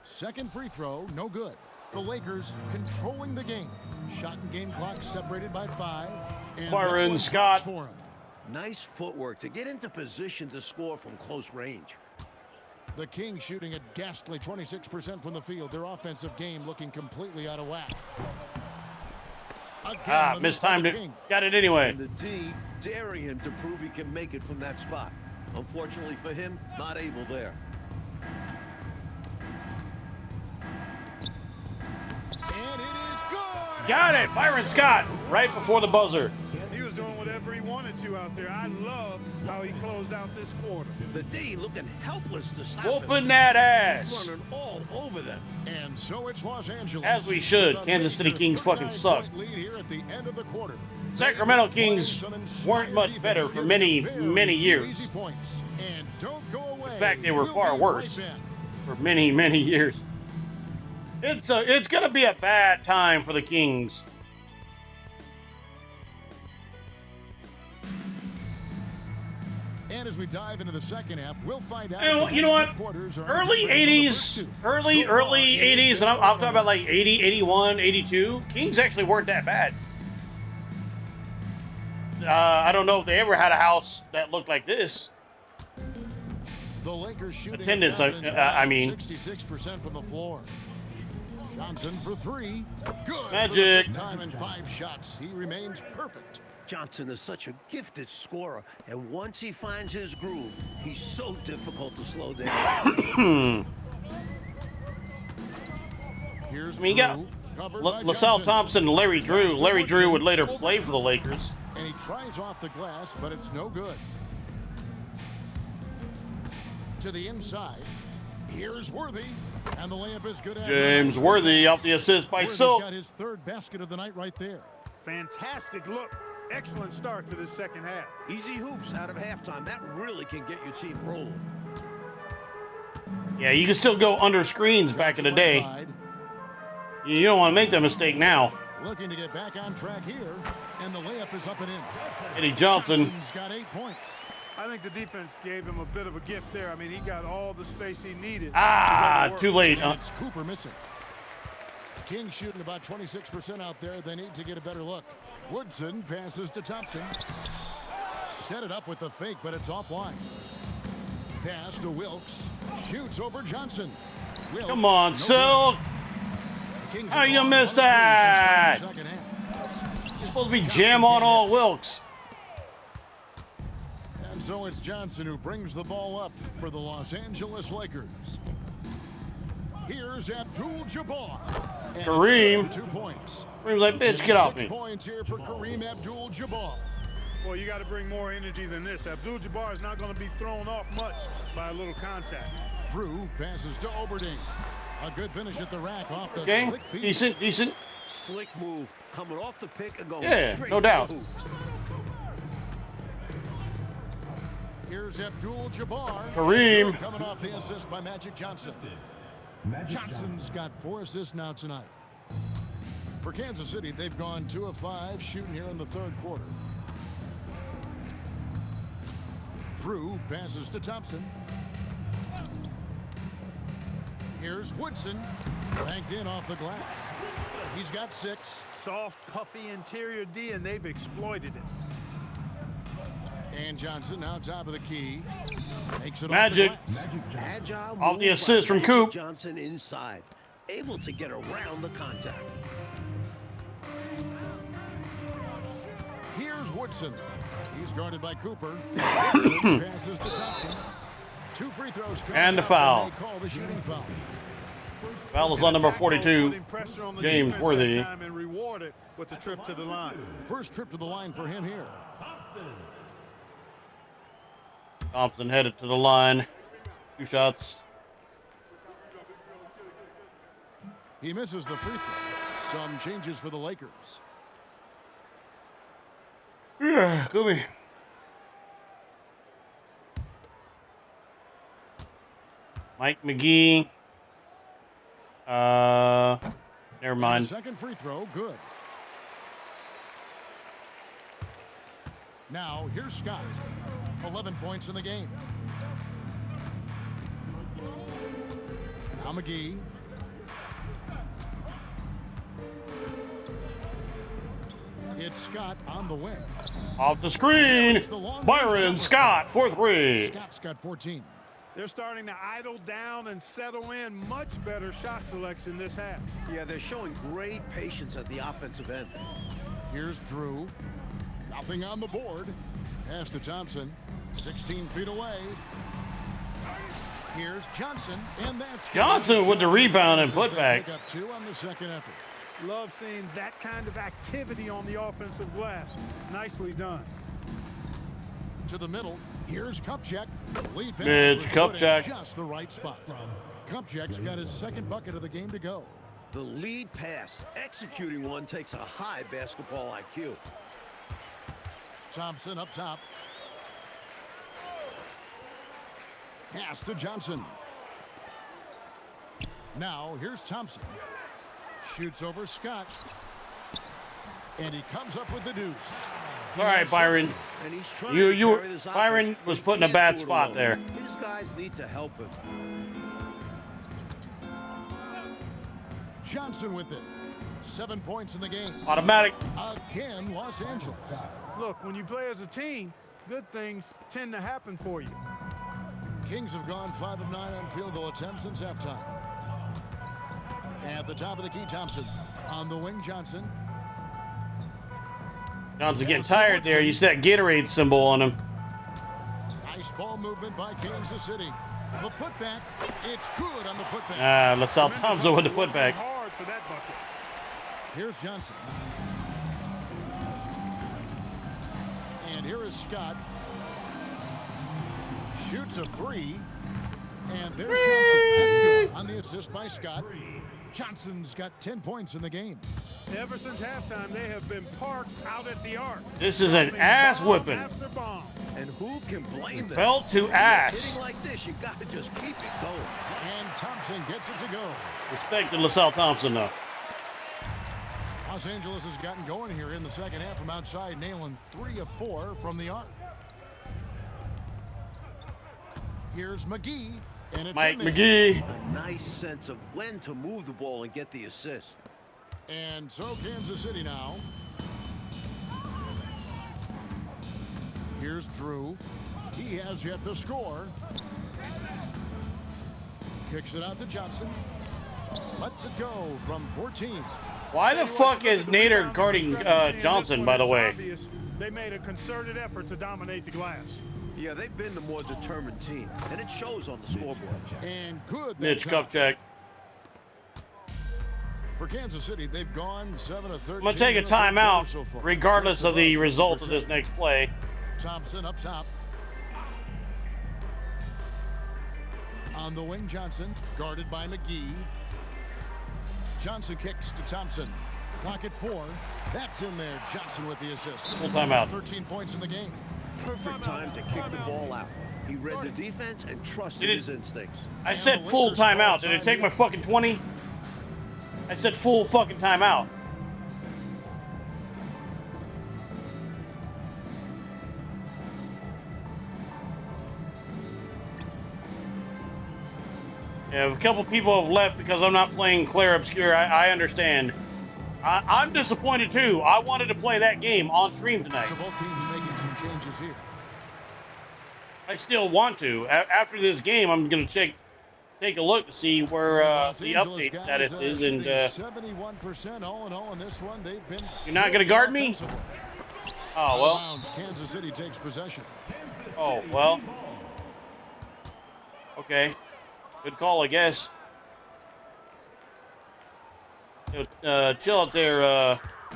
Second free throw, no good. The Lakers controlling the game. Shot and game clock separated by 5. And Byron that one Scott. for him. Nice footwork to get into position to score from close range. The Kings shooting a ghastly 26% from the field. Their offensive game looking completely out of whack. Again, the miss by Mistimed the it. King. Got it anyway. And the D daring him to prove he can make it from that spot. Unfortunately for him, not able there. And it is good. Got it. Byron Scott right before the buzzer. He was doing whatever he wanted to out there. I love how he closed out this quarter. The D looking helpless to stop Whooping him. that ass. Running all over them. And so it's Los Angeles. As we should. The Kansas City Lakers Kings fucking 39-point suck. lead here at the end of the quarter. Sacramento They play Kings some inspired weren't much better defense for here many, with very many few years. easy points. And don't go away. In fact, they were We'll far be worse. right back. For many, many years. It's gonna be a bad time for the Kings. And as we dive into the second half, we'll find out. And you know what? Early 80s, early 80s, and I'm talking about like 80, 81, 82. Kings actually weren't that bad. I don't know if they ever had a house that looked like this. The Lakers shooting Attendance, I mean. 66% from the floor. Johnson for three. Good. Magic. For the time and 5 shots. He remains perfect. Johnson is such a gifted scorer, and once he finds his groove, he's so difficult to slow down. Here's I mean, you got Drew, covered by LaSalle Johnson. Thompson and Larry Drew. Larry Drew would later play for the Lakers. And he tries off the glass, but it's no good. To the inside. Here's Worthy. And the layup is good. James Worthy off the assist by Worthy's Silk. got his 3rd basket of the night right there. Fantastic look. Excellent start to this second half. Easy hoops out of halftime. That really can get your team rolling. Yeah, you can still go under screens back in the day. Side. You don't want to make that mistake now. Looking to get back on track here. And the layup is up and in. Eddie Johnson. Johnson's got 8 points. I think the defense gave him a bit of a gift there. I mean, he got all the space he needed. Too late. And it's Cooper missing. King shooting about 26% out there. They need to get a better look. Woodson passes to Thompson. Set it up with the fake, but it's offline. Pass to Wilkes. Shoots over Johnson. Wilkes, Come on, no Silk. good. Kings How have you gone missed 1 of 3 that? since the second half. You're supposed to be jam on all Wilkes. And so it's Johnson who brings the ball up for the Los Angeles Lakers. Here's Abdul-Jabbar. And Kareem. 2 points. Kareem's like, bitch, get off 6 me. points here for Kareem Abdul-Jabbar. Well, you got to bring more energy than this. Abdul-Jabbar is not going to be thrown off much by a little contact. Drew passes to Oberding. A good finish at the rack off the Okay, slick feet. decent. Slick move, coming off the pick and going Yeah, straight no to the doubt. hoop. Here's Abdul-Jabbar. Kareem. Coming off the assist by Magic Johnson. Johnson's got 4 assists now tonight. For Kansas City, they've gone 2 of 5 shooting here in the 3rd quarter. Drew passes to Thompson. Here's Woodson. Banked in off the glass. He's got 6. Soft, puffy interior D, and they've exploited it. And Johnson now top of the key. Makes it Magic. off the glass. Agile Off the move assist by from Magic Coop. Johnson inside, able to get around the contact. Here's Woodson. He's guarded by Cooper. Passes to Thompson. 2 free throws. And the out, foul. and they call the shooting foul. Foul is on number 42, Putting pressure on the James defense Worthy. that time and rewarded with the trip to the line. First trip to the line for him here. Thompson headed to the line. 2 shots. He misses the free throw. Some changes for the Lakers. Yeah, come here. Mike McGee. Never mind. Second free throw, good. Now, here's Scott. 11 points in the game. Now McGee. It's Scott on the wing. Off the screen. Byron Scott for 3. Scott's got 14. They're starting to idle down and settle in. Much better shot selection this half. Yeah, they're showing great patience at the offensive end. Here's Drew. Nothing on the board. Pass to Thompson. 16 feet away. Here's Johnson, and that's Johnson with the rebound and putback. Pick up 2 on the second effort. Love seeing that kind of activity on the offensive glass. Nicely done. To the middle. Here's Kupchak. Lead pass Mitch was put in Kupchak. just the right spot. Kupchak's got his second bucket of the game to go. The lead pass, executing one, takes a high basketball IQ. Thompson up top. Pass to Johnson. Now here's Thompson. Shoots over Scott. And he comes up with the deuce. All right, Byron. And he's trying You- to you- carry this Byron offense, was but put in a can't bad do it spot alone. there. These guys need to help him. Johnson with it. 7 points in the game. Automatic. Again, Los Angeles. Look, when you play as a team, good things tend to happen for you. Kings have gone 5 of 9 on field goal attempts since halftime. At the top of the key, Thompson. On the wing, Johnson. Johnson getting tired there. You see that Gatorade symbol on him. Nice ball movement by Kansas City. The putback, it's good on the putback. LaSalle Thompson with the putback. Hard for that bucket. Here's Johnson. And here is Scott. Shoots a three. And there's Johnson. That's good on the assist by Scott. Johnson's got 10 points in the game. Ever since halftime, they have been parked out at the arc. This is an ass whipping. After bomb. And who can blame them? Belt to ass. Hitting like this, you got to just keep it going. And Thompson gets it to go. Respect to LaSalle Thompson, though. Los Angeles has gotten going here in the second half from outside, nailing 3 of 4 from the arc. Here's McGee. And it's Mike in there. McGee. A nice sense of when to move the ball and get the assist. And so Kansas City now. Here's Drew. He has yet to score. Kicks it out to Johnson. Lets it go from 14. Why the fuck is Nader guarding Johnson, by the way? They made a concerted effort to dominate the glass. Yeah, they've been the more determined team, and it shows on the scoreboard. And good. Mitch Kupchak. For Kansas City, they've gone 7 of 13. I'm going to take a timeout, regardless of the result of this next play. Thompson up top. On the wing, Johnson, guarded by McGee. Johnson kicks to Thompson. Clock at 4. That's in there. Johnson with the assist. Full timeout. 13 points in the game. Perfect time to kick the ball out. He read the defense and trusted his instincts. I said full timeout. Did it take my fucking 20? I said full fucking timeout. Yeah, a couple people have left because I'm not playing Claire Obscure. I understand. I'm disappointed too. I wanted to play that game on stream tonight. So both teams making some changes here. I still want to. After this game, I'm going to take a look to see where the update status is. And 71% all in all in this one. They've been. You're not going to guard me? Oh, well. Kansas City takes possession. Oh, well. Okay. Good call, I guess. Chill out there,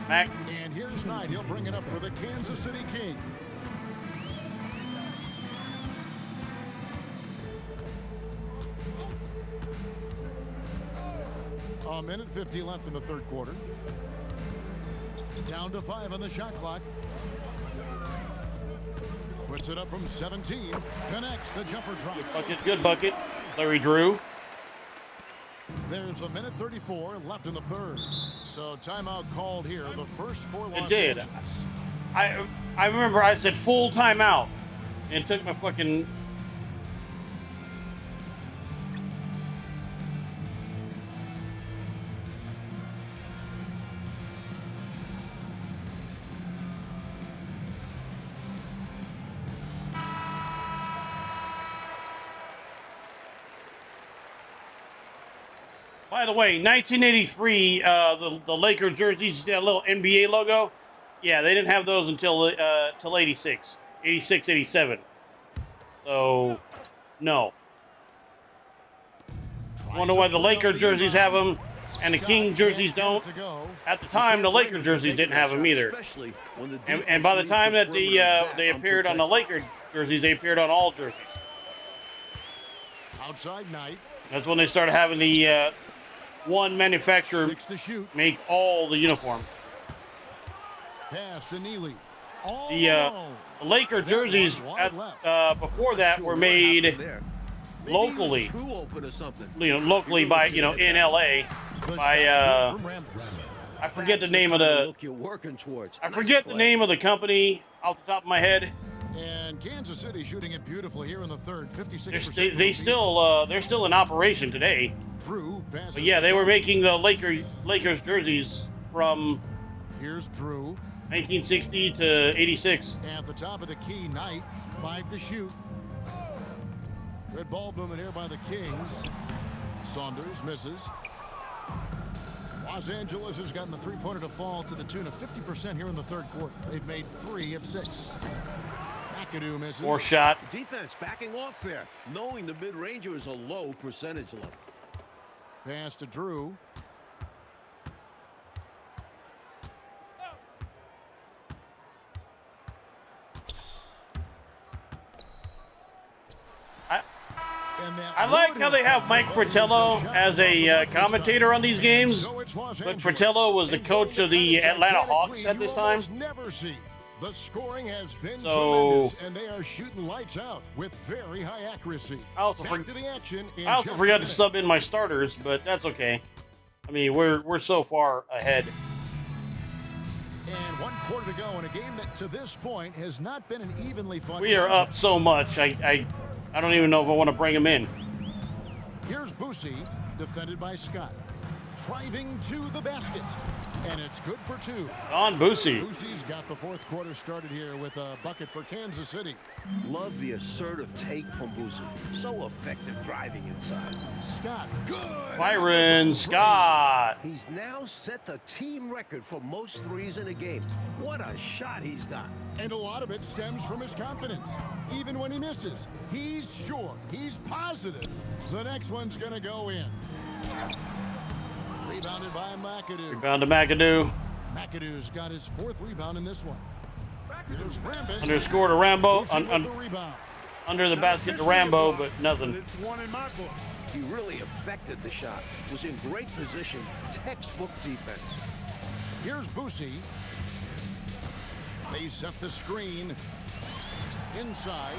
Mac. And here's Knight. He'll bring it up for the Kansas City King. A minute 50 left in the third quarter. Down to 5 on the shot clock. Puts it up from 17. Connects the jumper drop. Good bucket. Larry Drew. There's a minute 34 left in the third. So timeout called here. The first for Los It did. Angeles. I remember I said full timeout. And it took my fucking... By the way, 1983, the Lakers jerseys, that little NBA logo, yeah, they didn't have those until 86, 87. So, no. Wonder why the Lakers jerseys have them and the King jerseys don't. At the time, the Lakers jerseys didn't have them either. And by the time that they appeared on the Lakers jerseys, they appeared on all jerseys. Outside Knight. That's when they started having the one manufacturer make all the uniforms. Pass to Neely. The Laker jerseys before that were made locally, locally by in LA by I forget the name of the company off the top of my head. And Kansas City shooting it beautifully here in the third. 56%. They're still in operation today. Drew passes. But yeah, they were making the Lakers jerseys from Here's Drew. 1960 to 86. At the top of the key, Knight. 5 to shoot. Good ball movement here by the Kings. Saunders misses. Los Angeles has gotten the three-pointer to fall to the tune of 50% here in the third quarter. They've made 3 of 6. McAdoo misses. More shot. Defense backing off there, knowing the mid-ranger is a low percentage look. Pass to Drew. I like how they have Mike Fratello as a commentator on these games, but Fratello was the coach of the Atlanta Hawks at this time. The scoring has been So, tremendous, and they are shooting lights out with very high accuracy. I also Back to the action in I also just forgot a to minute. sub in my starters, but that's okay. I mean, we're so far ahead. And 1 quarter to go in a game that to this point has not been an evenly fought. We are up so much. I don't even know if I want to bring him in. Here's Boosie, defended by Scott. Driving to the basket. And it's good for 2. On Boosie. Boosie's got the fourth quarter started here with a bucket for Kansas City. Love the assertive take from Boosie. So effective driving inside. Scott, good. Byron Scott. He's now set the team record for most threes in a game. What a shot he's got. And a lot of it stems from his confidence. Even when he misses, he's sure, he's positive the next one's going to go in. Rebounded by McAdoo. Rebound to McAdoo. McAdoo's got his 4th rebound in this one. Here's Rambis. Underscore to Rambo. Boosie with the rebound. Under the basket to Rambo, but nothing. It's one in my book. He really affected the shot. Was in great position. Textbook defense. Here's Boosie. They set the screen. Inside.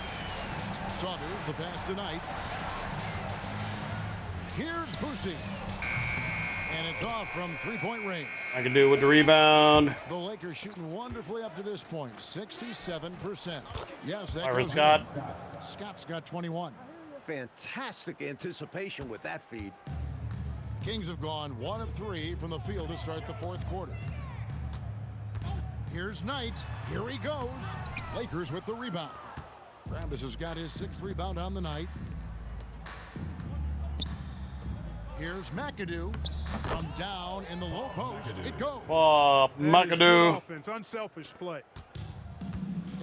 Saunders, the pass tonight. Here's Boosie. And it's off from three-point range. McAdoo with the rebound. The Lakers shooting wonderfully up to this point, 67%. Yes, that Byron goes Scott. in. Scott's got 21. Fantastic anticipation with that feed. The Kings have gone 1 of 3 from the field to start the fourth quarter. Here's Knight. Here he goes. Lakers with the rebound. Rambis has got his 6th rebound on the night. Here's McAdoo. From down in the low post. It goes. Oh, McAdoo. Offense, unselfish play.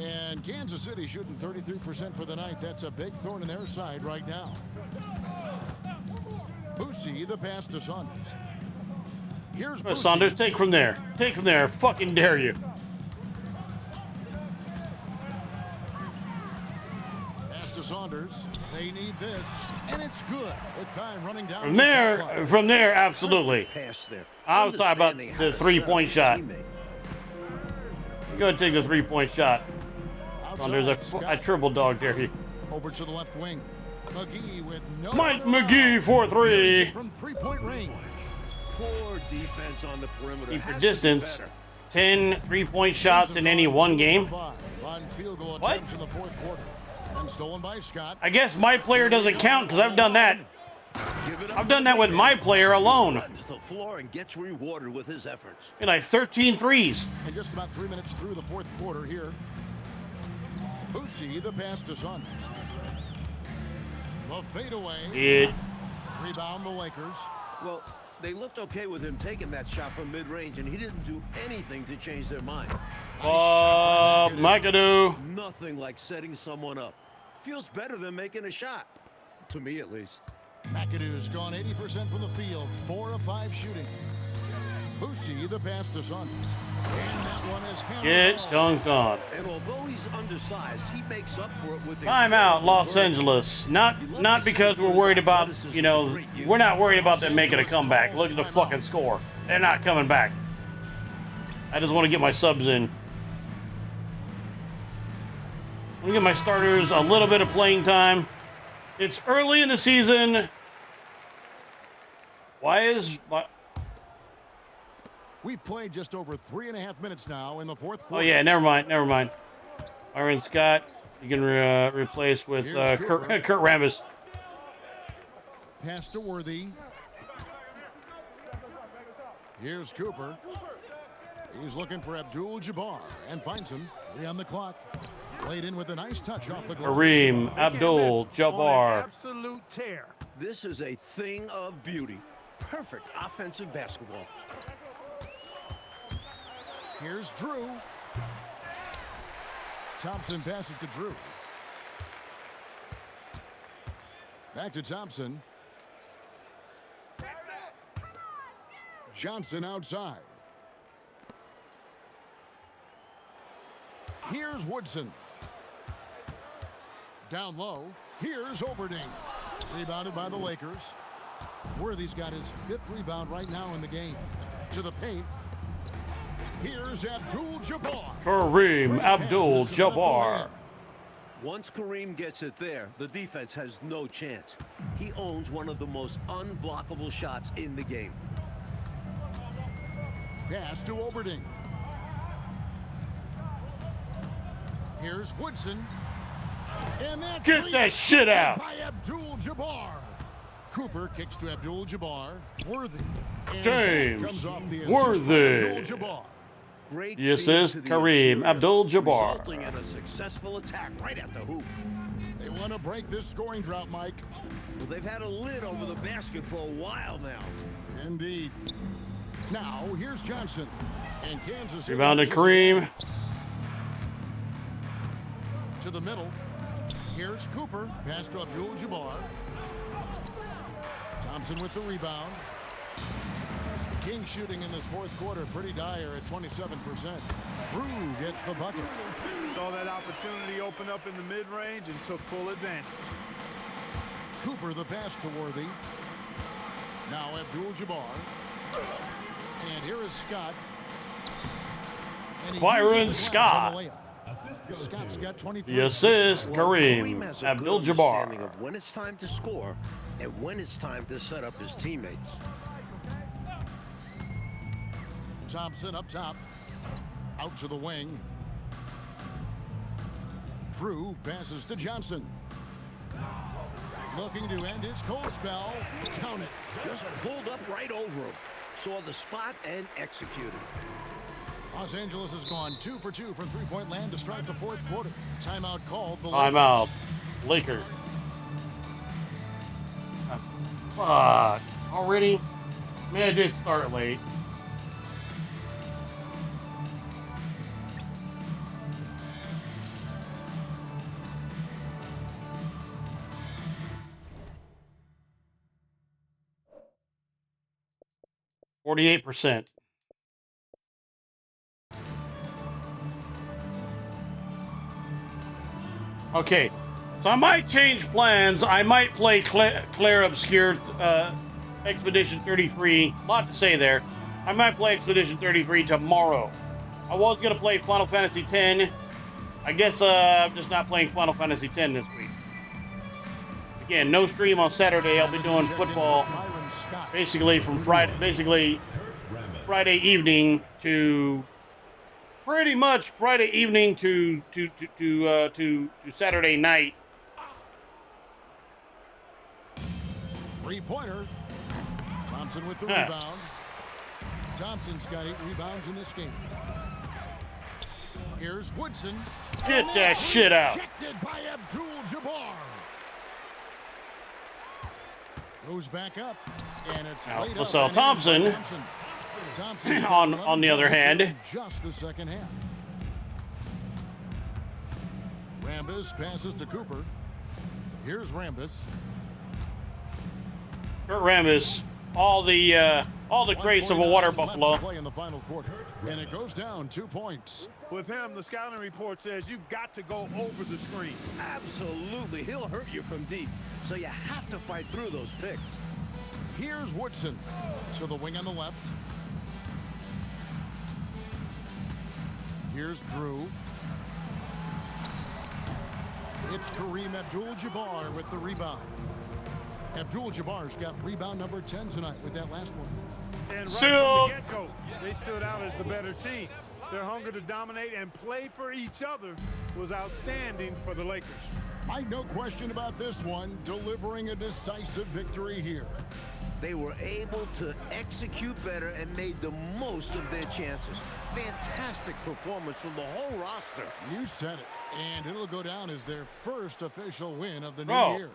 And Kansas City shooting 33% for the night. That's a big thorn in their side right now. Boosie, the pass to Saunders. Here's Boosie. Saunders, take from there. Take from there. Fucking dare you. Pass to Saunders. They need this, and it's good. With time running down. From there, absolutely. Pass there. I was talking about Understanding the how to three-point set up shot. a teammate. Go ahead and take the three-point shot. Saunders, I triple dog dare you. Over to the left wing. McGee with no. Mike McGee for 3. From three-point range. Poor defense on the perimeter. Keep your Has to be distance. better. 10 three-point shots in any one game. On field goal What? attempts in the fourth quarter. And stolen by Scott. I guess my player doesn't count because I've done that. Give it up I've done that with my player alone. runs the floor and gets rewarded with his efforts. And like 13 threes. And just about 3 minutes through the fourth quarter here. Boosie, the pass to Saunders. The fadeaway. It. Rebound the Lakers. Well, they looked okay with him taking that shot from mid-range, and he didn't do anything to change their mind. McAdoo. Nothing like setting someone up. Feels better than making a shot. To me, at least. McAdoo's gone 80% from the field. 4 of 5 shooting. Boosie, the pass to Saunders. And that one is hammered Get home. dunked on. And although he's undersized, he makes up for it with Timeout, Los Angeles. Not because we're worried about, we're not worried about them making a comeback. Look at the fucking score. They're not coming back. I just want to get my subs in. I'm going to give my starters a little bit of playing time. It's early in the season. We've played just over 3.5 minutes now in the fourth Oh, quarter. yeah, never mind. Byron Scott, you can replace with Kurt Rambis. Pass to Worthy. Here's Cooper. He's looking for Abdul-Jabbar and finds him. 3 on the clock. Played in with a nice touch off the glove. Kareem On an Abdul-Jabbar. absolute tear. This is a thing of beauty. perfect offensive basketball. Here's Drew. Thompson passes to Drew. Back to Thompson. Johnson outside. Here's Woodson. Down low. Here's Oberding. Rebounded by the Lakers. Worthy's got his 5th rebound right now in the game. To the paint. Here's Abdul-Jabbar. Kareem Abdul-Jabbar. Once Kareem gets it there, the defense has no chance. He owns one of the most unblockable shots in the game. Pass to Oberding. Here's Woodson. And that's Get that shit out. by Abdul-Jabbar. Cooper kicks to Abdul-Jabbar. Worthy. And James comes off the assist Worthy. by Abdul-Jabbar. Great Yes, feed sis, to the Kareem interior, Abdul-Jabbar. resulting in a successful attack right at the hoop. They want to break this scoring drought, Mike. Well, they've had a lid over the basket for a while now. Indeed. Now, here's Johnson. And Kansas City Rebounded pushes Kareem. it to the middle. Here's Cooper. Pass to Abdul-Jabbar. Thompson with the rebound. King shooting in this 4th quarter pretty dire at 27%. Drew gets the bucket. Saw that opportunity open up in the mid-range and took full advantage. Cooper the pass to Worthy. Now Abdul-Jabbar. And here is Scott. And he Byron uses the glass on Scott. the layup. Scott's got 23. The assist, Well, Kareem has a good understanding Abdul-Jabbar. of when it's time to score and when it's time to set up his teammates. Thompson up top. Out to the wing. Drew passes to Johnson. Looking to end his cold spell. Count it. Just pulled up right over him. Saw the spot and executed. Los Angeles has gone 2 for 2 from three-point land to start the 4th quarter. Timeout called. Timeout. Lakers. Fuck. Already? Man, it did start late. %. Okay, so I might change plans. I might play Claire Obscure Expedition 33. A lot to say there. I might play Expedition 33 tomorrow. I was going to play Final Fantasy X. I guess I'm just not playing Final Fantasy X this week. Again, no stream on Saturday. I'll be doing football basically from Friday evening to pretty much Friday evening to Saturday night. 3-pointer. Thompson with the rebound. Thompson's got 8 rebounds in this game. Here's Woodson. Get that shit out. Rejected by Abdul-Jabbar. Goes back up, and it's Now, laid LaSalle up. Thompson. Thompson's got on 11 the other points hand. in just the second half. Rambis passes to Cooper. Here's Rambis. Kurt Rambis, all the grace of a water buffalo. Play in the final quarter, and it goes down 2 points. With him, the scouting report says you've got to go over the screen. Absolutely. He'll hurt you from deep. So you have to fight through those picks. Here's Woodson. To the wing on the left. Here's Drew. It's Kareem Abdul-Jabbar with the rebound. Abdul-Jabbar's got rebound number 10 tonight with that last one. And right Silk. from the get-go, they stood out as the better team. Their hunger to dominate and play for each other was outstanding for the Lakers. Mike, no question about this one, delivering a decisive victory here. They were able to execute better and made the most of their chances. Fantastic performance from the whole roster. You said it, and it'll go down as their first official win of the new Bro. year.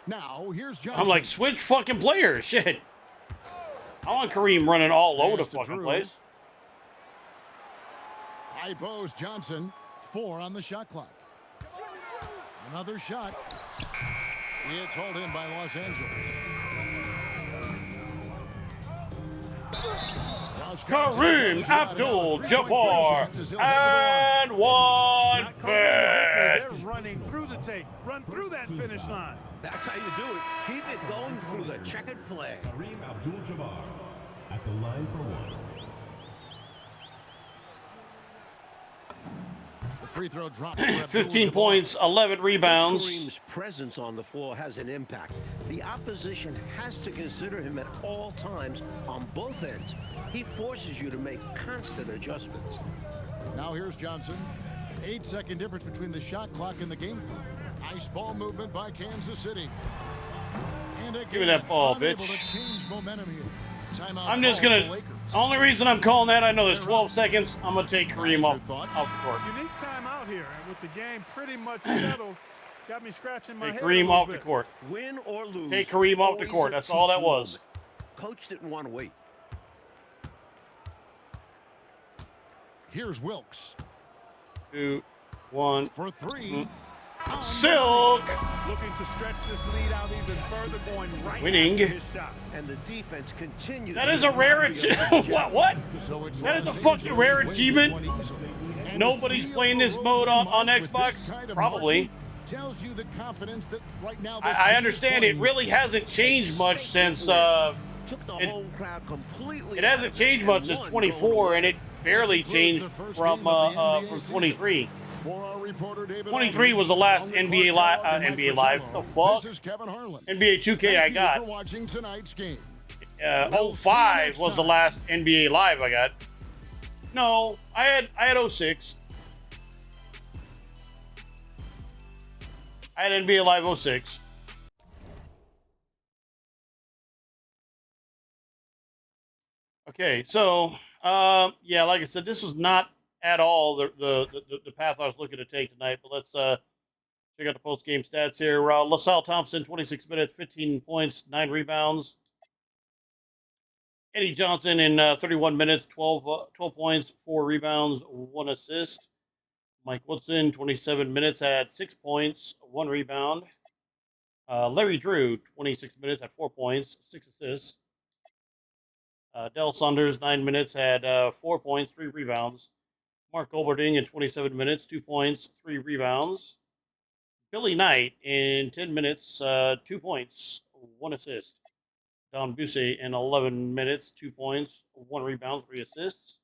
Now, here's Johnson. I'm like, switch fucking players. Shit. I want Kareem running all over the Pass to fucking Drew. place. High post Johnson. 4 on the shot clock. Another shot. It's hauled in by Los Angeles. Kareem Abdul-Jabbar and one They're pitch. running through the tape. Run through that finish line. That's how you do it. Keep it going through the checkered flag. Kareem Abdul-Jabbar at the line for one. The free throw drops. 15 points, 11 rebounds. Kareem's presence on the floor has an impact. The opposition has to consider him at all times on both ends. He forces you to make constant adjustments. Now here's Johnson. 8-second difference between the shot clock and the game clock. Nice ball movement by Kansas City. And again, Give me that ball, unable bitch. to change momentum here. Timeout I'm just call gonna. for Lakers. Only reason I'm calling that, I know there's 12 seconds. I'm gonna take Kareem off the court. Unique time out here, and with the game pretty much settled, got me scratching my Take head. Kareem off the court. Win or lose. Take Kareem off the always court. a That's all that teaching was. moment. Coach didn't want to wait. Here's Wilkes 2, 1. for 3. Silk Looking to stretch this lead out even further, going right winning. after his shot. And the defense continues. That is a rare achievement. What? So it's That is a Los fucking Angeles rare wins achievement. this one easily. And Nobody's the playing this field mode on goal with Xbox? this kind of Probably. margin tells you the confidence that right now this I team understand is it really hasn't changed much since Took the it- home crowd completely. it hasn't changed much since 24, and it barely changed from 23. For our reporter, David 23 was the last NBA Live. The fuck? This is Kevin Harlan. NBA 2K I Thank you got. for watching tonight's game. 05 was the last NBA Live I got. No, I had 06. I had NBA Live 06. Okay, so yeah, like I said, this was not at all the path I was looking to take tonight. But let's check out the post game stats here. LaSalle Thompson, 26 minutes, 15 points, 9 rebounds. Eddie Johnson in 31 minutes, 12 points, 4 rebounds, 1 assist. Mike Woodson, 27 minutes, had 6 points, 1 rebound. Larry Drew, 26 minutes, had 4 points, 6 assists. Dell Saunders, 9 minutes, had 4 points, 3 rebounds. Mark Golderding in 27 minutes, 2 points, 3 rebounds. Billy Knight in 10 minutes, 2 points, 1 assist. Don Busey in 11 minutes, 2 points, 1 rebound, 3 assists.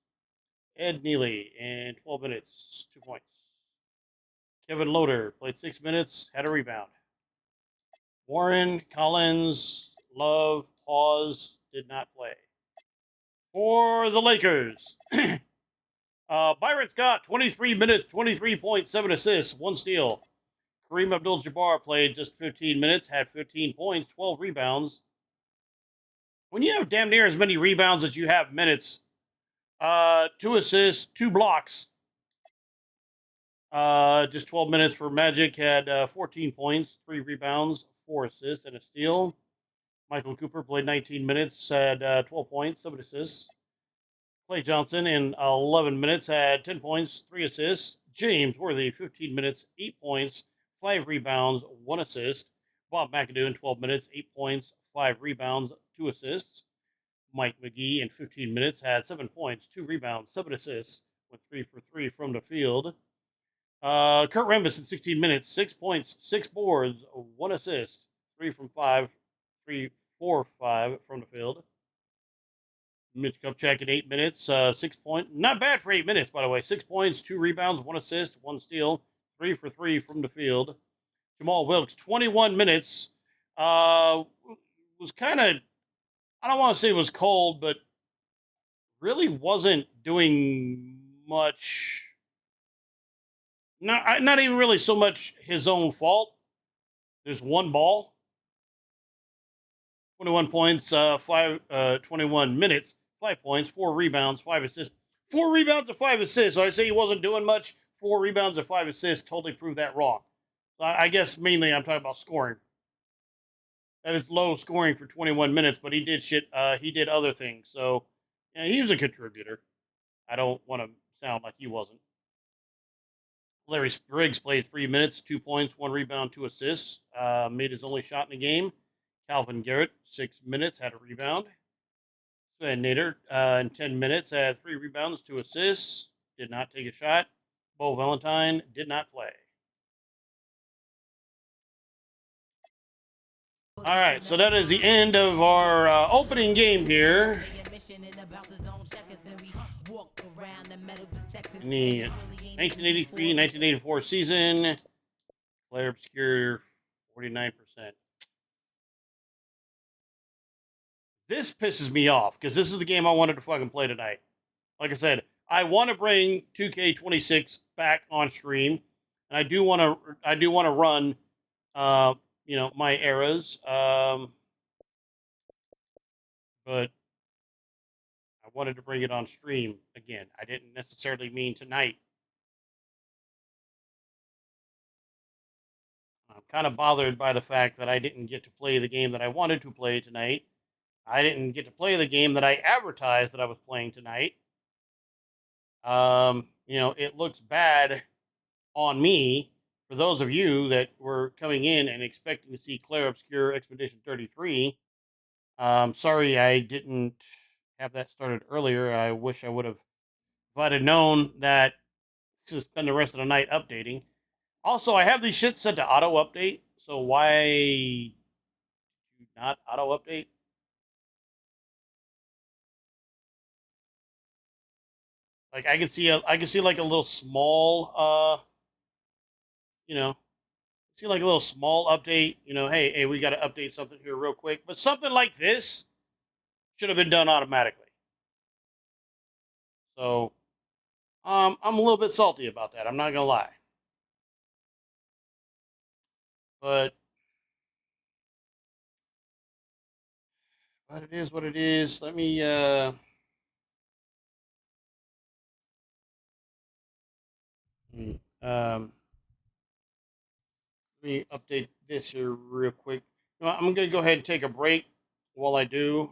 Ed Neely in 12 minutes, 2 points. Kevin Loader played 6 minutes, had a rebound. Warren, Collins, Love, Pause, did not play. For the Lakers, Byron Scott, 23 minutes, 23 points, 7 assists, 1 steal. Kareem Abdul-Jabbar played just 15 minutes, had 15 points, 12 rebounds. When you have damn near as many rebounds as you have minutes, 2 assists, 2 blocks. Just 12 minutes for Magic, had 14 points, 3 rebounds, 4 assists, and a steal. Michael Cooper played 19 minutes, had 12 points, 7 assists. Clay Johnson in 11 minutes had 10 points, 3 assists. James Worthy, 15 minutes, 8 points, 5 rebounds, 1 assist. Bob McAdoo in 12 minutes, 8 points, 5 rebounds, 2 assists. Mike McGee in 15 minutes had 7 points, 2 rebounds, 7 assists, with 3 for 3 from the field. Kurt Rambis in 16 minutes, 6 points, 6 boards, 1 assist, 3 from 5, 4 5 from the field. Mitch Kupchak in 8 minutes, 6 points. Not bad for 8 minutes, by the way. 6 points, 2 rebounds, 1 assist, 1 steal, 3 for 3 from the field. Jamal Wilkes, 21 minutes. Was kind of, I don't want to say it was cold, but really wasn't doing much. Not even really so much his own fault. There's 1 ball. 21 points, 21 minutes, 5 points, 4 rebounds, 5 assists. 4 rebounds and 5 assists. So I say he wasn't doing much. 4 rebounds and 5 assists totally proved that wrong. So I guess mainly I'm talking about scoring. that is low scoring for 21 minutes, but he did shit. He did other things. So, yeah, he was a contributor. I don't want to sound like he wasn't. Larry Spriggs played 3 minutes, 2 points, 1 rebound, 2 assists. Made his only shot in the game. Calvin Garrett, 6 minutes, had a rebound. Sven Nader, in 10 minutes, had 3 rebounds, 2 assists. Did not take a shot. Bo Valentine did not play. All right, so that is the end of our opening game here. In the 1983-1984 season, player obscure 49%. This pisses me off because this is the game I wanted to fucking play tonight. Like I said, I want to bring 2K26 back on stream, and I do want to run, my eras. But I wanted to bring it on stream again. I didn't necessarily mean tonight. I'm kind of bothered by the fact that I didn't get to play the game that I wanted to play tonight. I didn't get to play the game that I advertised that I was playing tonight. It looks bad on me for those of you that were coming in and expecting to see Claire Obscure Expedition 33. Sorry I didn't have that started earlier. I wish I would have. If I'd have known that to spend the rest of the night updating. Also, I have these shit set to auto update, so why not auto update? Like I can see like a little small see like a little small update, hey, we got to update something here real quick. But something like this should have been done automatically. So I'm a little bit salty about that. I'm not gonna lie. But it is what it is. Let me let me update this here real quick. I'm gonna go ahead and take a break while I do.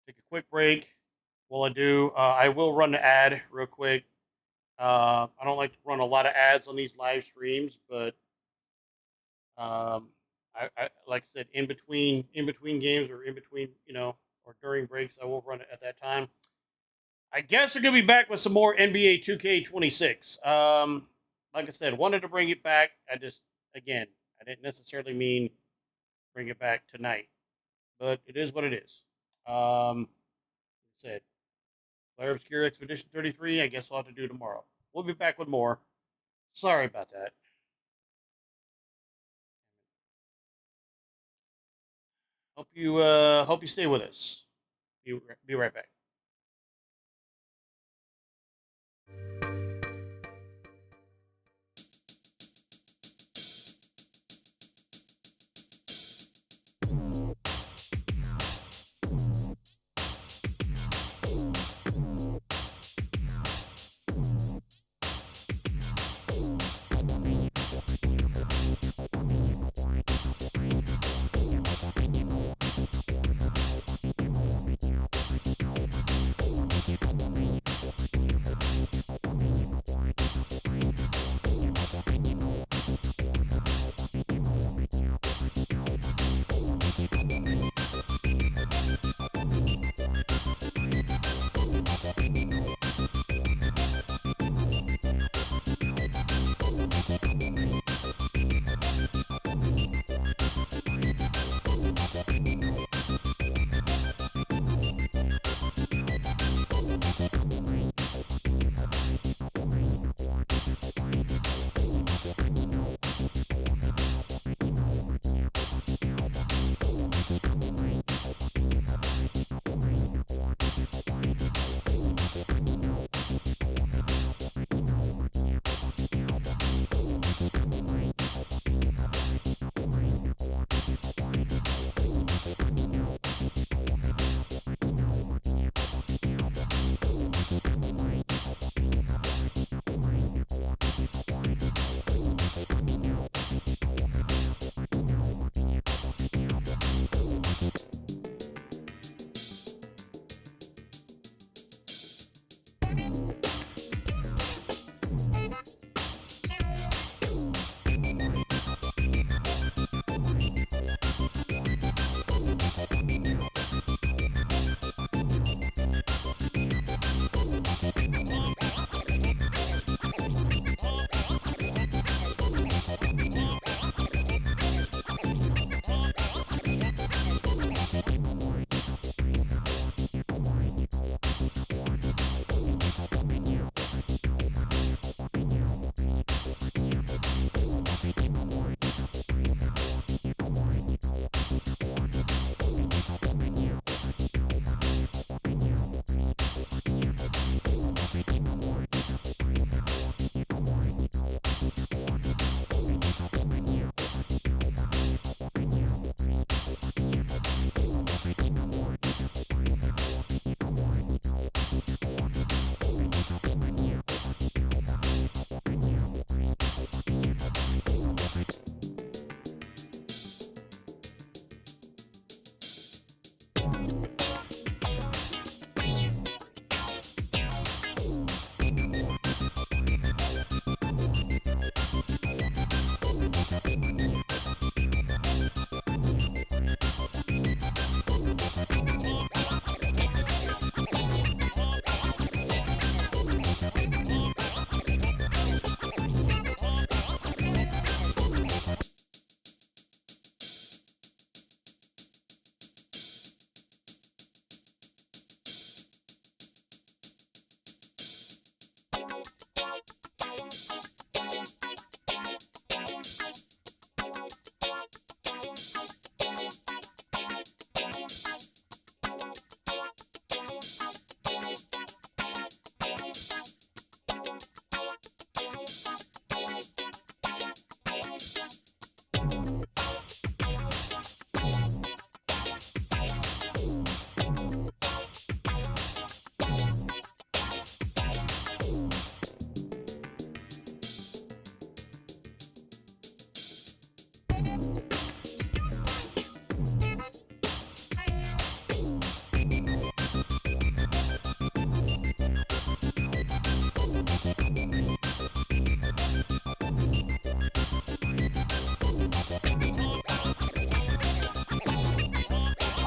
Take a quick break while I do. I will run an ad real quick. I don't like to run a lot of ads on these live streams, but I like I said, in between games or in between, or during breaks, I will run it at that time. I guess we're gonna be back with some more NBA 2K26. Like I said, wanted to bring it back. I didn't necessarily mean bring it back tonight, but it is what it is. Like I said, Player Obscure Expedition 33. I guess we'll have to do tomorrow. We'll be back with more. Sorry about that. Hope you stay with us. Be right back.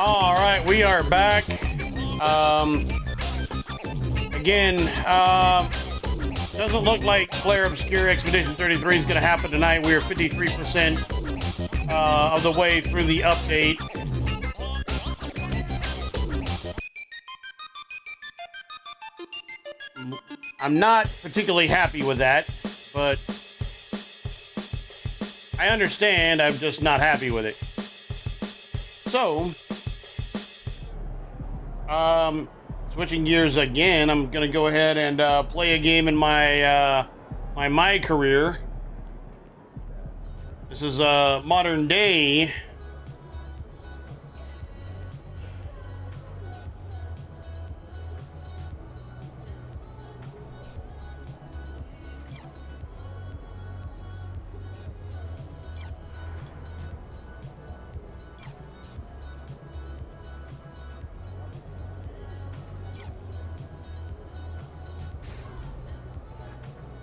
All right, we are back. Again, doesn't look like Claire Obscure Expedition 33 is going to happen tonight. We are 53% of the way through the update. I'm not particularly happy with that, but I understand. I'm just not happy with it. So, switching gears again, I'm gonna go ahead and play a game in my my career. This is modern day.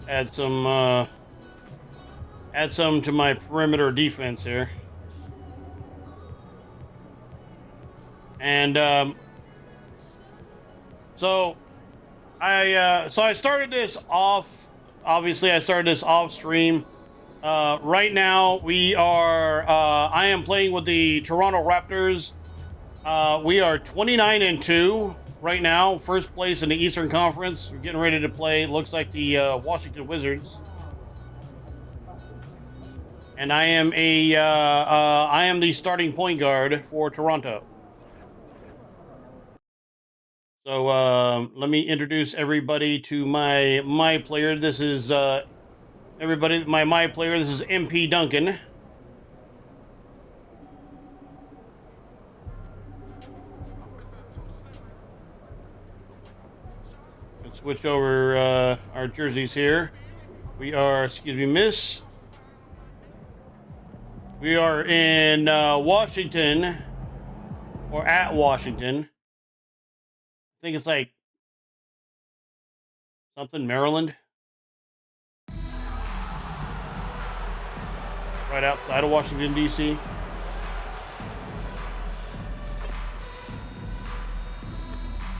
Add some to my perimeter defense here. And so I started this off. Obviously, I started this off stream. Right now, we are. I am playing with the Toronto Raptors. We are 29-2 right now, first place in the Eastern Conference. We're getting ready to play. Looks like the Washington Wizards. And I am I am the starting point guard for Toronto. So let me introduce everybody to my player. This is everybody. My player. This is MP Duncan. Let's switch over our jerseys here. We are, excuse me, miss. We are in Washington, or at Washington. I think it's like something, Maryland. Right outside of Washington, D.C.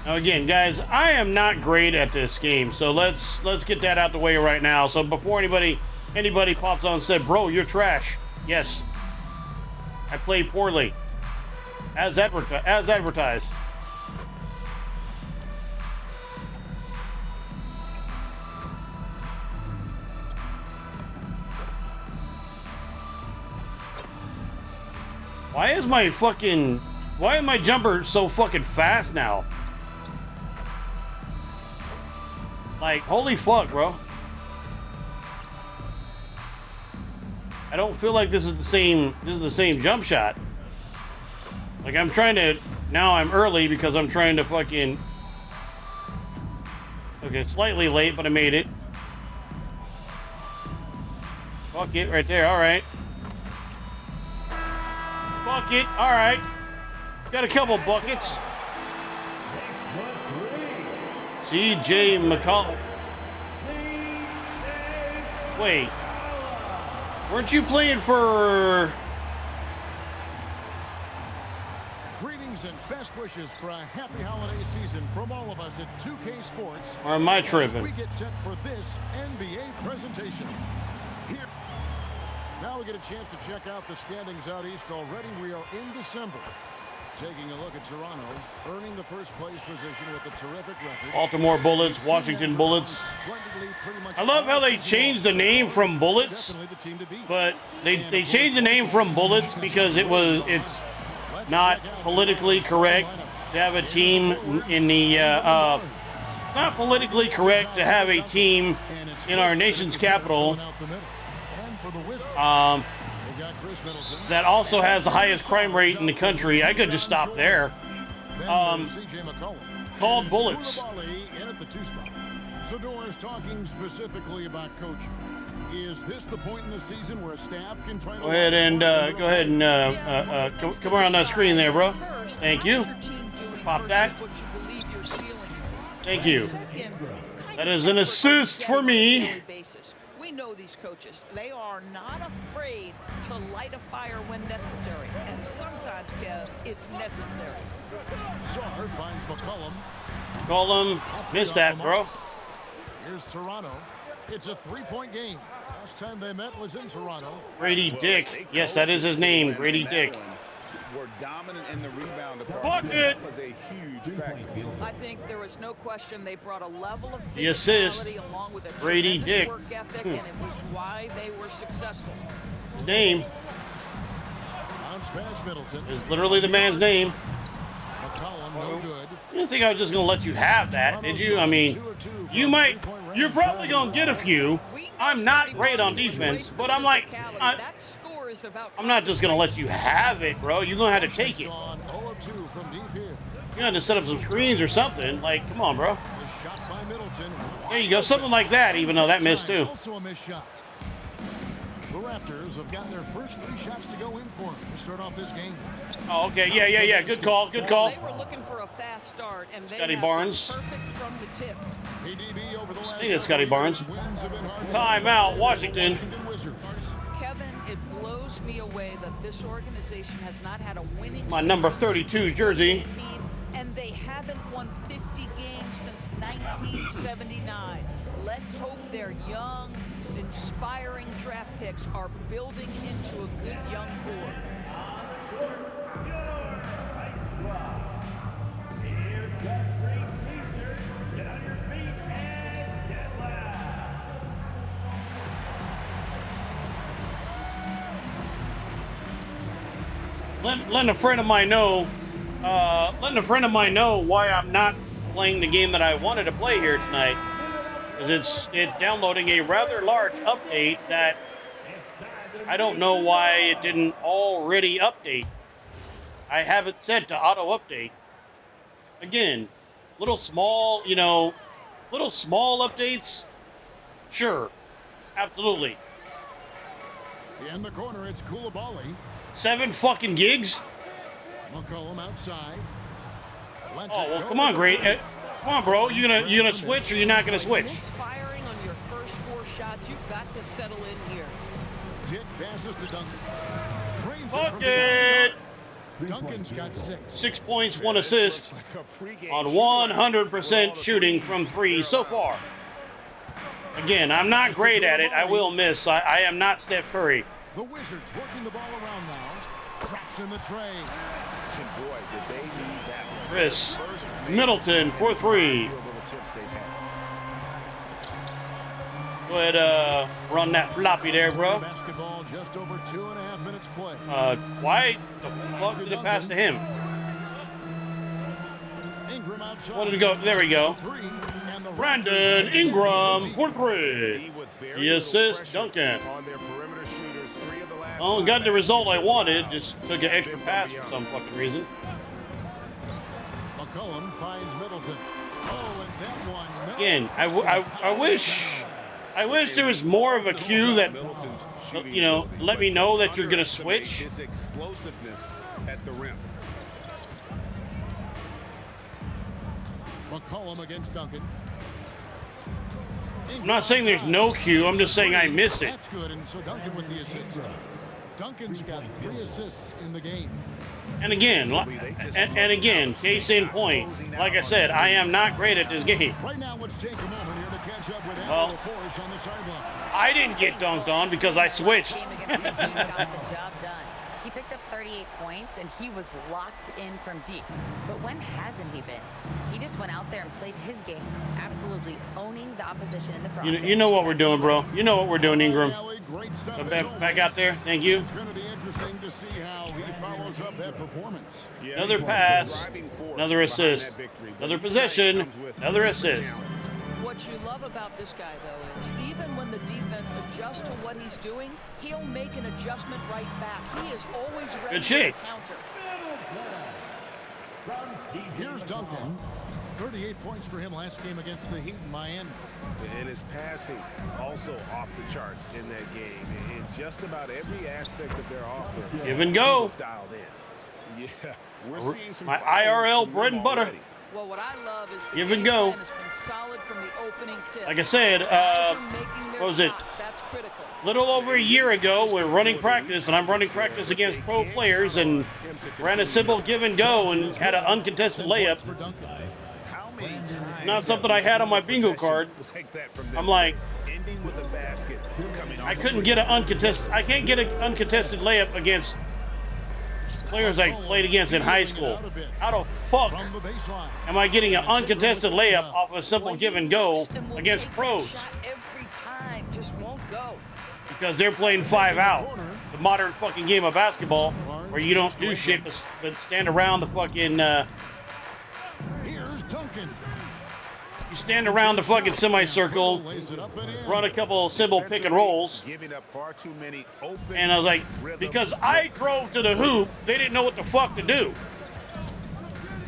Now again, guys, I am not great at this game, so let's get that out the way right now. So before anybody pops on and said, "Bro, you're trash." Yes, I play poorly, as advertised. Why is my jumper so fucking fast now? Like, holy fuck, bro. I don't feel like this is the same jump shot. Like, I'm trying to, now I'm early because I'm trying to fucking, okay, slightly late, but I made it. Bucket right there, all right. Bucket, all right. Got a couple buckets. CJ McCollum. Wait. Weren't you playing for... Greetings and best wishes for a happy holiday season from all of us at 2K Sports. Or am I tripping? We get set for this NBA presentation. Here. Now we get a chance to check out the standings out east already. We are in December. Taking a look at Toronto, earning the first place position with a terrific record. Baltimore Bullets, Washington Bullets. I love how they changed the name from Bullets, but they changed the name from Bullets because it's not politically correct to have a team in the not politically correct to have a team in our nation's capital that also has the highest crime rate in the country. I could just stop there. Called Bullets. So Doris, talking specifically about coaching, is this the point in the season where staff can try to go ahead and come around that screen there, bro. Thank you. Pop that. Thank you. That is an assist for me. We know these coaches. They are not afraid to light a fire when necessary. And sometimes, Kev, it's necessary. Czar finds McCollum. McCollum. Missed that, bro. Here's Toronto. It's a three-point game. Last time they met was in Toronto. Grady Dick. Yes, that is his name, Grady Dick. Were dominant in the rebound department. Bucket. That was a huge factor. I think there was no question they brought a level of the assist. Along with a Grady Dick. Work ethic, and it was why they were successful. His name Middleton is literally the man's name. McCollum, no good. You didn't think I was just gonna let you have that, did you? I mean, you're probably gonna get a few. I'm not great on defense, but I'm like, I'm not just gonna let you have it, bro. You're gonna have to take it. You're gonna have to set up some screens or something. Like, come on, bro. There you go, something like that. Even though that missed too. Also a missed shot. The Raptors have gotten their first 3 shots to go in for them to start off this game. Oh, okay, yeah. Good call. They were looking for a fast start, and they Scotty Barnes. perfect from the tip. I think it's Scotty Barnes. Timeout, Washington. Kevin, it blows me away that this organization has not had a winning My number 32 jersey. And they haven't won 50 games since 1979. Let's hope their young, inspiring draft picks are building into a good young core. Letting a friend of mine know why I'm not playing the game that I wanted to play here tonight. Because it's downloading a rather large update that I don't know why it didn't already update. I have it set to auto update. Again, little small updates. Sure, absolutely. In the corner, it's Koulibaly. 7 fucking gigs? McCollum outside. Oh, well, come on, Grady. Come on, bro. You gonna switch or you're not gonna switch? Misfiring on your first 4 shots, you've got to settle in here. Dick passes to Duncan. Trains Fuck from it. beyond the arc. Duncan's got 6. 6 points, 1 assist on 100% shooting from 3 so far. Again, I'm not great at it. I will miss. I am not Steph Curry. The Wizards working the ball around now. Traps in the tray. And boy, did they need that one. Chris Middleton for 3. Go ahead, run that floppy there, bro. Basketball just over 2.5 minutes play. Why the fuck did it pass to him? Ingram outside. Wanted to go. There we go. Three, and the Brandon Raptors Ingram for 3. The assist, Duncan. Oh, got the result I wanted. Just took an extra pass for some fucking reason. McCollum finds Middleton. Oh, and that one. No. Again, I wish there was more of a cue that, you know, let me know that you're gonna switch. His explosiveness at the rim. McCollum against Duncan. I'm not saying there's no cue. I'm just saying I miss it. That's good, and so Duncan with the assist. Duncan's got 3 assists in the game. And again, case in point. Like I said, I am not great at this game. Right now, let's take a moment here to catch up with Well, Al Forrest on the sideline. I didn't get dunked on because I switched. Game against the team got the job done. He picked up 38 points, and he was locked in from deep. But when hasn't he been? He just went out there and played his game, absolutely owning the opposition in the process. You know what we're doing, bro. You know what we're doing, Ingram. Great stuff. Back out there. Thank you. It's going to be interesting to see how he follows up that performance. Another pass, another assist, another possession, another assist. What you love about this guy, though, is even when the defense adjusts to what he's doing, he'll make an adjustment right back. He is always ready Good shit. to counter. Here's Duncan. 38 points for him last game against the Heat in Miami. And his passing also off the charts in that game. In just about every aspect of their offense. Give and go. Dialed in. Yeah, we're seeing some My IRL bread and butter. Well, what I love is the Give and game go. plan has been solid from the opening tip. Like I said, Guys are making their what was it? shots. That's critical. Little over a year ago, we're running practice, and I'm running practice against pro players, and ran a simple give and go, and had an uncontested layup. How many times Not something I had on my bingo card. like that from them? I'm like, Ending with a basket coming I off couldn't the get an uncontested. I can't get an uncontested layup against players I played against in high school. How the fuck From the baseline. am I getting an uncontested layup off a simple give and go against pros? Shot every time just won't go. Because they're playing 5 out. The modern fucking game of basketball, where you don't do shit but stand around the fucking. Here's Duncan. You stand around the fucking semicircle, Lays it up and in. run a couple simple pick and rolls, Giving up far too many open. and I was like, because I drove to the hoop, they didn't know what the fuck to do.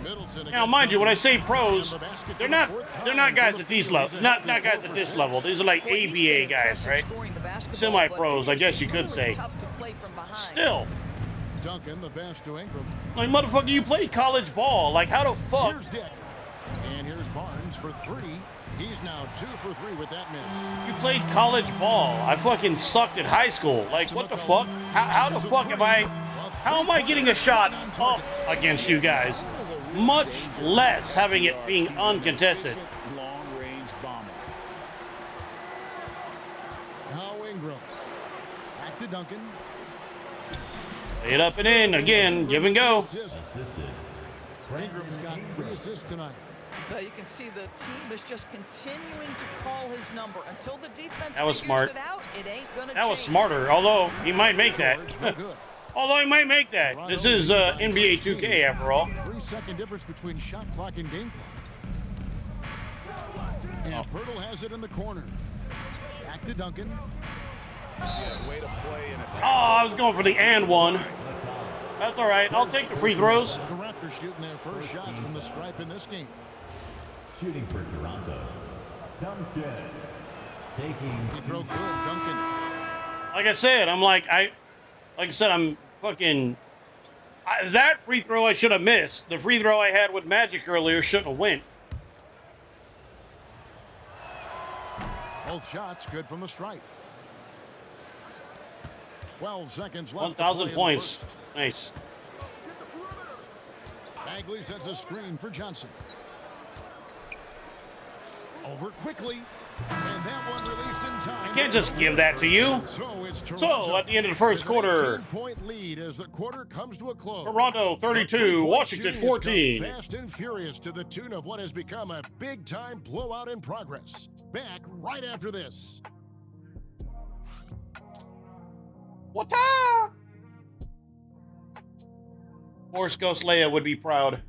Middleton Now, against mind you, when I Duncan. say pros, And the basket they're for the not fourth time. they're not guys at these levels, not He's guys at this level. These are like Boy, he's ABA been guys, right? scoring the basketball, Semi-pros, but I guess you could it's say. really tough to play from behind. Still, Duncan, the pass to Ingram. like motherfucker, you played college ball. Like, how the fuck? Here's Dick. And here's Barnes for 3. He's now 2 for 3 with that miss. You played college ball. I fucking sucked at high school. Like, what the fuck? How the fuck am I? How am I getting a shot up against you guys? Much less having it being uncontested. Long-range bomber. Now Ingram. Back to Duncan. Lay it up and in again. Give and go. Assist. Ingram's got 3 assists tonight. But you can see the team is just continuing to call his number until the defense That was figures smart. it out. It ain't gonna That was change. smarter. Although he might make that. George, no good. Although he might make that. This is NBA 2K after all. 3-second difference between shot clock and game clock. And Pirtle has it in the corner. Back to Duncan. Yeah, way to play and attack. Oh, I was going for the and one. That's all right. I'll take the free throws. The Raptors shooting their first shots from the stripe in this game. Shooting for Toronto. Duncan. Taking. Free throw good, Duncan. Like I said, I'm fucking. That free throw I should have missed. The free throw I had with Magic earlier shouldn't have went. Both shots good from the stripe. 12 seconds left. 1,000 points. Nice. Bagley sets a screen for Johnson. Over quickly. And that one released in time. I can't just give that to you. So at the end of the first quarter, 18-point lead as the quarter comes to a close. Toronto 32, Washington 14. Fast and furious to the tune of what has become a big-time blowout in progress. Back right after this. What? Force Ghost Leia would be proud.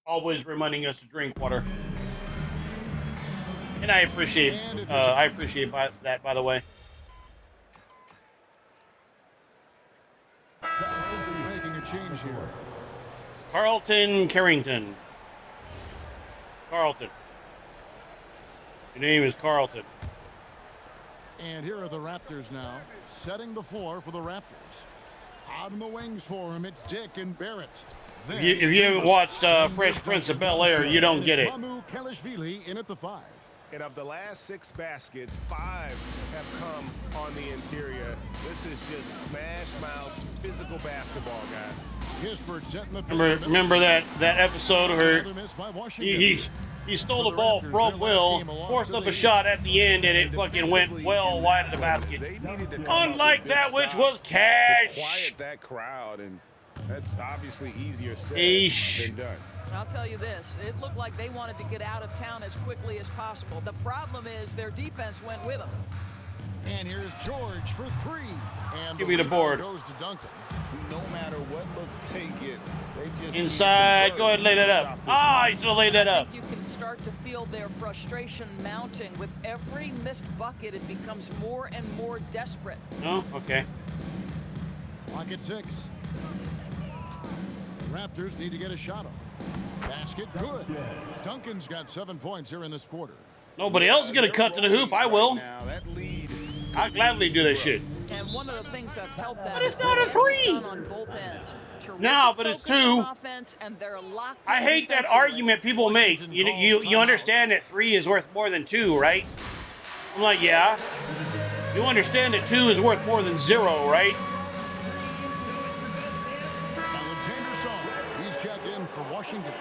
Always reminding us to drink water, and I appreciate that. By the way, Making a change here. Carlton Carrington. Carlton. Your name is Carlton. And here are the Raptors now, setting the floor for the Raptors. Out in the wings for him, it's Dick and Barrett. If you haven't watched Fresh Prince of Bel-Air, you don't get it. Kalashvili in at the 5. And of the last 6 baskets, 5 have come on the interior. This is just smash mouth physical basketball, guys. Kispert setting the Remember that episode where he stole the ball from Will, forced up a shot at the end, and it fucking went well wide of the basket. Unlike that, which was cash. Quiet that crowd, and that's obviously easier said than done. I'll tell you this, it looked like they wanted to get out of town as quickly as possible. The problem is their defense went with them. And here's George for 3. And give me the board. Goes to Duncan. No matter what looks they get, they just inside. Go ahead and lay that up. Ah, he's gonna lay that up. You can start to feel their frustration mounting. With every missed bucket, it becomes more and more desperate. Oh, okay. Clock at 6. The Raptors need to get a shot off. Basket good. Duncan's got 7 points here in this quarter. Nobody else is gonna cut to the hoop. I will. Now that lead, I'll gladly do that shit. And one of the things that's helped that but it's not a 3. on both ends. No, but it's 2. And they're locked I hate that argument people make. You understand that 3 is worth more than 2, right? I'm like, yeah. You understand that 2 is worth more than 0, right? Alexander Song, he's checked in for Washington.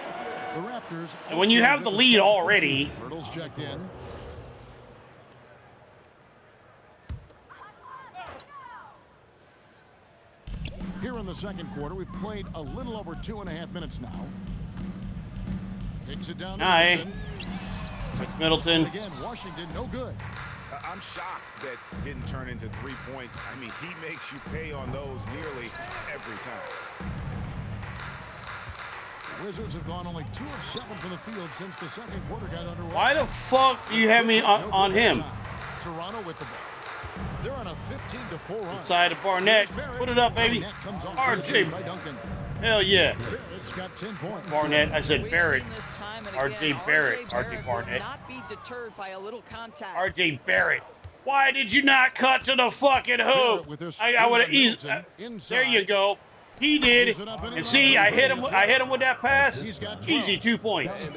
The Raptors. And when you have the lead already, Hurdle's checked in. Here in the second quarter, we've played a little over 2.5 minutes now. Kicks it down to Middleton. It's Middleton. Again, Washington, no good. I'm shocked that didn't turn into 3 points. I mean, he makes you pay on those nearly every time. The Wizards have gone only 2 of 7 from the field since the second quarter got underway. Why the fuck do you have me on him? Toronto with the ball. They're on a 15-4 run. Inside of Barnett. Put it up, baby. RJ. Hell yeah. Barrett's got 10 points. Barnett. I said Barrett. RJ Barrett. RJ Barnett. Not be deterred by a little contact. RJ Barrett. Why did you not cut to the fucking hoop? I would have eased. There you go. He did. And see, I hit him with that pass. Easy 2 points.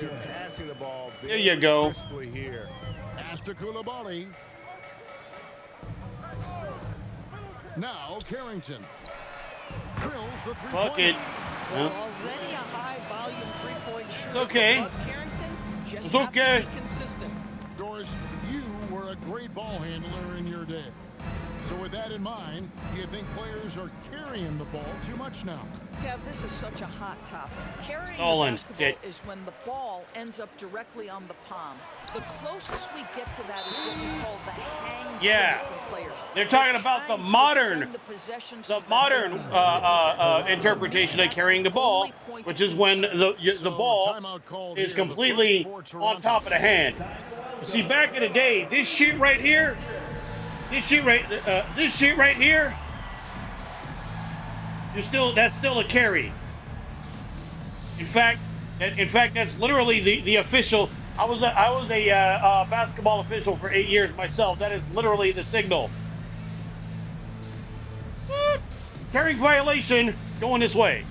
There you go. Pass to Koulibaly. Now Carrington drills the 3-point. Fuck it. Already a high-volume three-point shooter. It's okay. But Carrington just It's okay. has to be consistent. Doris, you were a great ball handler in your day. So with that in mind, do you think players are carrying the ball too much now? Kev, this is such a hot topic. Carrying Stolen. the basketball is when the ball ends up directly on the palm. The closest we get to that is what we call the hang from players. They're talking about the modern interpretation of carrying the ball, which is when the ball is completely on top of the hand. See, back in the day, this shit right here, that's still a carry. In fact, that's literally the official. I was a basketball official for 8 years myself. That is literally the signal. carrying violation going this way.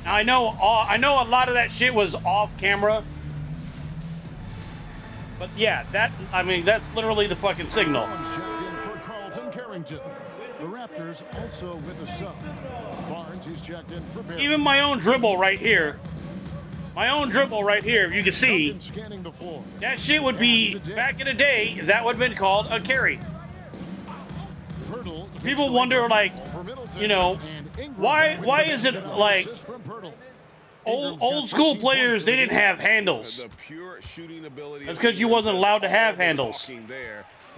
Now I know a lot of that shit was off camera. But yeah, that's literally the fucking signal. For Carlton Carrington. The Raptors also with a sub. Barnes, he's checked in for Barry. Even my own dribble right here. My own dribble right here, if you can see. Scanning the floor. That shit would be, back in the day, that would have been called a carry. People wonder, like, you know, why is it like old school players, they didn't have handles? That's because you wasn't allowed to have handles.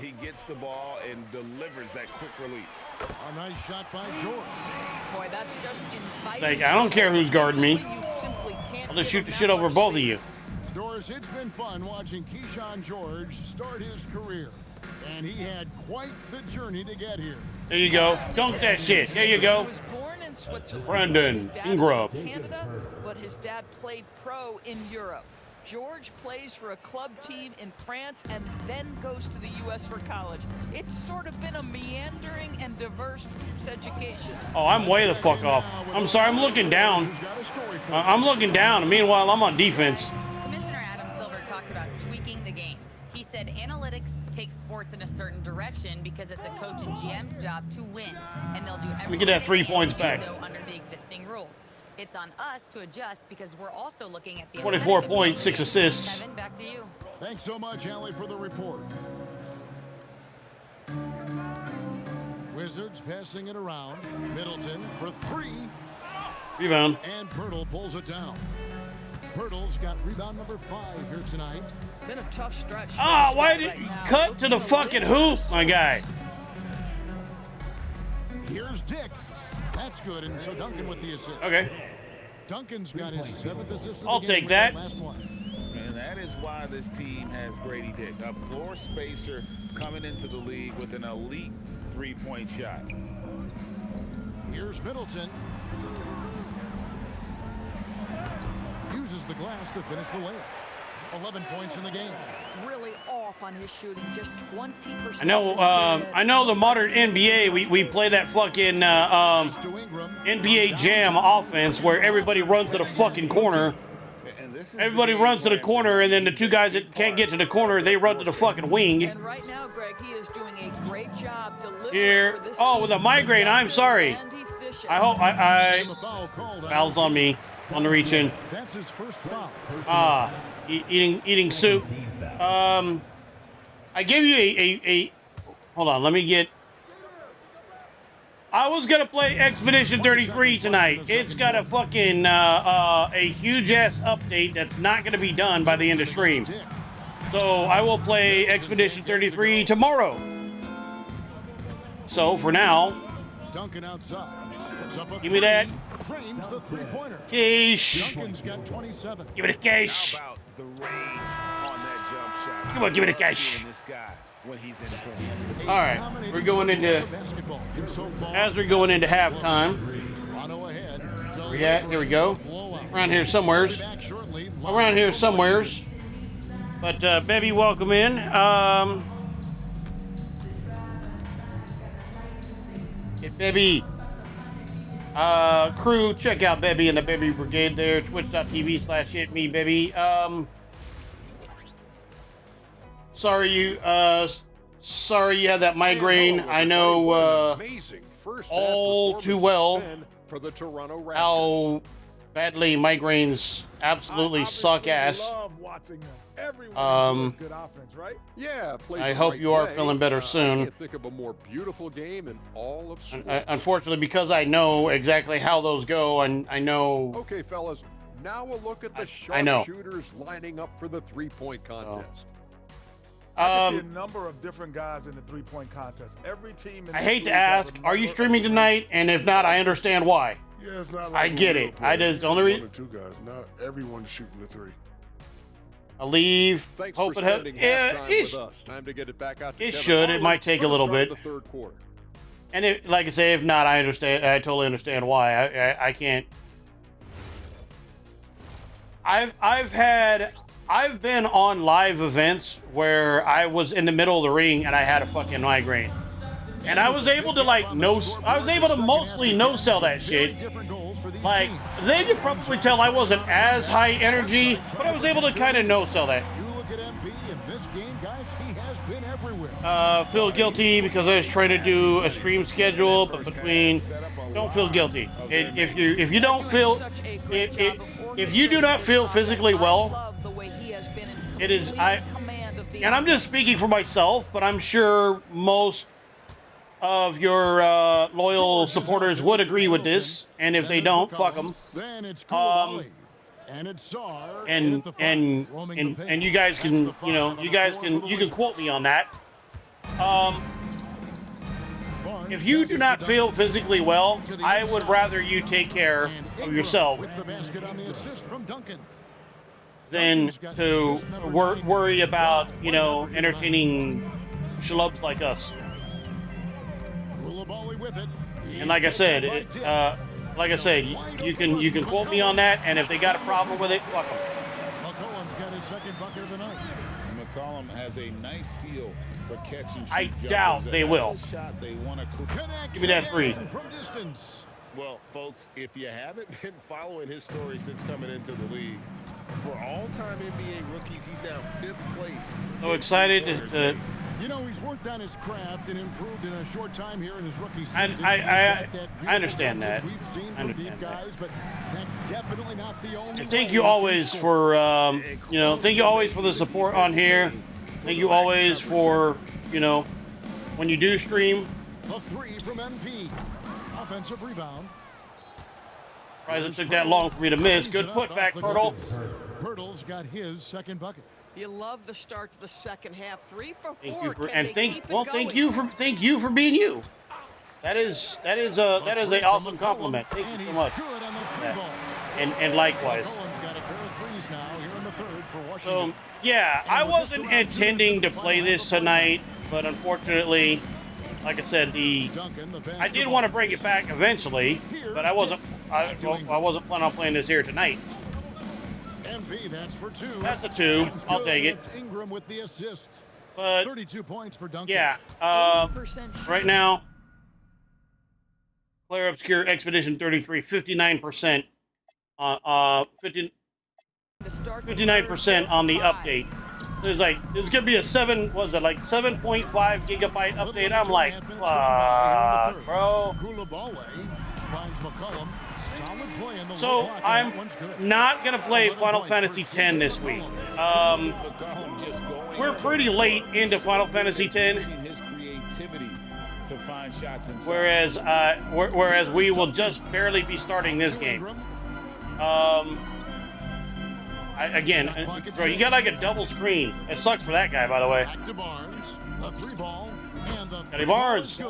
He gets the ball and delivers that quick release. A nice shot by George. Boy, that's just inviting. Like, I don't care who's guarding me. I'll just shoot the shit over both of you. Doris, it's been fun watching Keyshawn George start his career. And he had quite the journey to get here. There you go. Dunk that shit. There you go. He was born in Switzerland. Brendan His dad Ingram. was from Canada, but his dad played pro in Europe. George plays for a club team in France and then goes to the U.S. for college. It's sort of been a meandering and diverse hoops education. Oh, I'm way the fuck off. I'm sorry, I'm looking down. I'm looking down. Meanwhile, I'm on defense. Commissioner Adam Silver talked about tweaking the game. He said analytics takes sports in a certain direction because it's a coach and GM's job to win, and they'll do everything. Let me get that 3 points to do back. so under the existing rules. It's on us to adjust because we're also looking at the 24 points, 6 assists. Kevin, back to you. Thanks so much, Allie, for the report. Wizards passing it around. Middleton for 3. Rebound. And Pirtle pulls it down. Pirtle's got rebound number 5 here tonight. Been a tough stretch. Why did you cut to the fucking hoop, my guy? Here's Dick. That's good, and so Duncan with the assist. Okay. Duncan's got his 7th assist of the I'll game take with that. Last one. And that is why this team has Grady Dick, a floor spacer coming into the league with an elite three-point shot. Here's Middleton. Uses the glass to finish the layup. 11 points in the game. Really off on his shooting, just 20%. I know the modern NBA, we play that fucking NBA Jam offense where everybody runs to the fucking corner. Everybody runs to the corner, and then the two guys that can't get to the corner, they run to the fucking wing. And right now, Greg, he is doing a great job delivering Here. for this Oh, team. with a migraine, I'm sorry. Andy Fisher. I hope fouls on me on the reach in. That's his first foul. Eating soup. I gave you a hold on, let me get. I was gonna play Expedition 33 tonight. It's got a fucking a huge ass update that's not gonna be done by the end of stream. So I will play Expedition 33 tomorrow. So for now, Duncan outside. give me that Trains the three-pointer. cash. Duncan's got 27. Give me the cash. How about the range on that jump shot? Come on, give me the cash. This guy when he's in form. All right, we're going into as we're going into halftime. Where we at? Here we go. Around here somewheres. Around here somewheres. But Bebby, welcome in. Get Bebby. Crew, check out Bebby and the Bebby Brigade there. Twitch.tv/hitmebebby. Sorry you had that migraine. I know all too well for the Toronto Raptors. how badly migraines absolutely suck ass. Love watching him. Everyone plays good offense, right? Yeah, I hope you are feeling better I soon. can't think of a more beautiful game in all of sports. Unfortunately, because I know exactly how those go, and I know. Okay, fellas, now we'll look at the I know. sharpshooters lining up for the three-point contest. I can see a number of different guys in the three-point contest. Every team. In I this hate to league has ask, a are you number streaming of- tonight? And if not, I understand why. Yeah, it's not I like get real it. play. I just the only One reason or two guys. Not everyone's shooting the three. I leave. Thanks Hope for it helps. spending Yeah, halftime it, with us. Time to get it back out to it Kevin should. It Harlan might take for a the little start bit. of the third quarter. and it, like I say, if not, I understand. I totally understand why. I can't. I've been on live events where I was in the middle of the ring and I had a fucking migraine. And I was able to mostly no sell that shit. Like, they could probably tell I wasn't as high energy, but I was able to kind of no sell that. You look at MP in this game, guys, he has been everywhere. Feel guilty because I was trying to do a stream schedule, but don't feel guilty. If you don't feel, if you do not feel physically well, it is, and I'm just speaking for myself, but I'm sure most of your loyal supporters would agree with this, and if they don't, fuck them. And it's Czar. And you guys can, you can quote me on that. If you do not feel physically well, I would rather you take care of yourself than to worry about, entertaining schlubs like us. And like I said, you can quote me on that, and if they got a problem with it, fuck them. McCollum's got his second bucket of the night. McCollum has a nice feel for catch and shoot. I doubt they will. Give me that three. From distance. Well, folks, if you haven't been following his story since coming into the league, for all-time NBA rookies, he's now 5th place. So excited to he's worked on his craft and improved in a short time here in his rookie season. I understand that. But that's definitely not the only. Thank you always for thank you always for the support on here. Thank you always for when you do stream. A three from MP. Offensive rebound. Surprised it took that long for me to miss. Good putback, Pirtle. Pirtle's got his second bucket. You love the start to the second half. 3 for 4. Thank you for being you. That is a awesome compliment. Thank you so much. And likewise. So yeah, I wasn't intending to play this tonight, but unfortunately, like I said, I did want to bring it back eventually, but I wasn't planning on playing this here tonight. MP, that's for 2. That's a 2. I'll take it. Ingram with the assist. But 32 points for Duncan. Yeah. Right now, Player Obscure Expedition 33, 59%. 59% on the update. There's gonna be a 7.5 gigabyte update. I'm like, fuck, bro. So I'm not gonna play Final Fantasy X this week. We're pretty late into Final Fantasy X, whereas we will just barely be starting this game. Bro, you got like a double screen. It sucks for that guy, by the way. Scotty Barnes.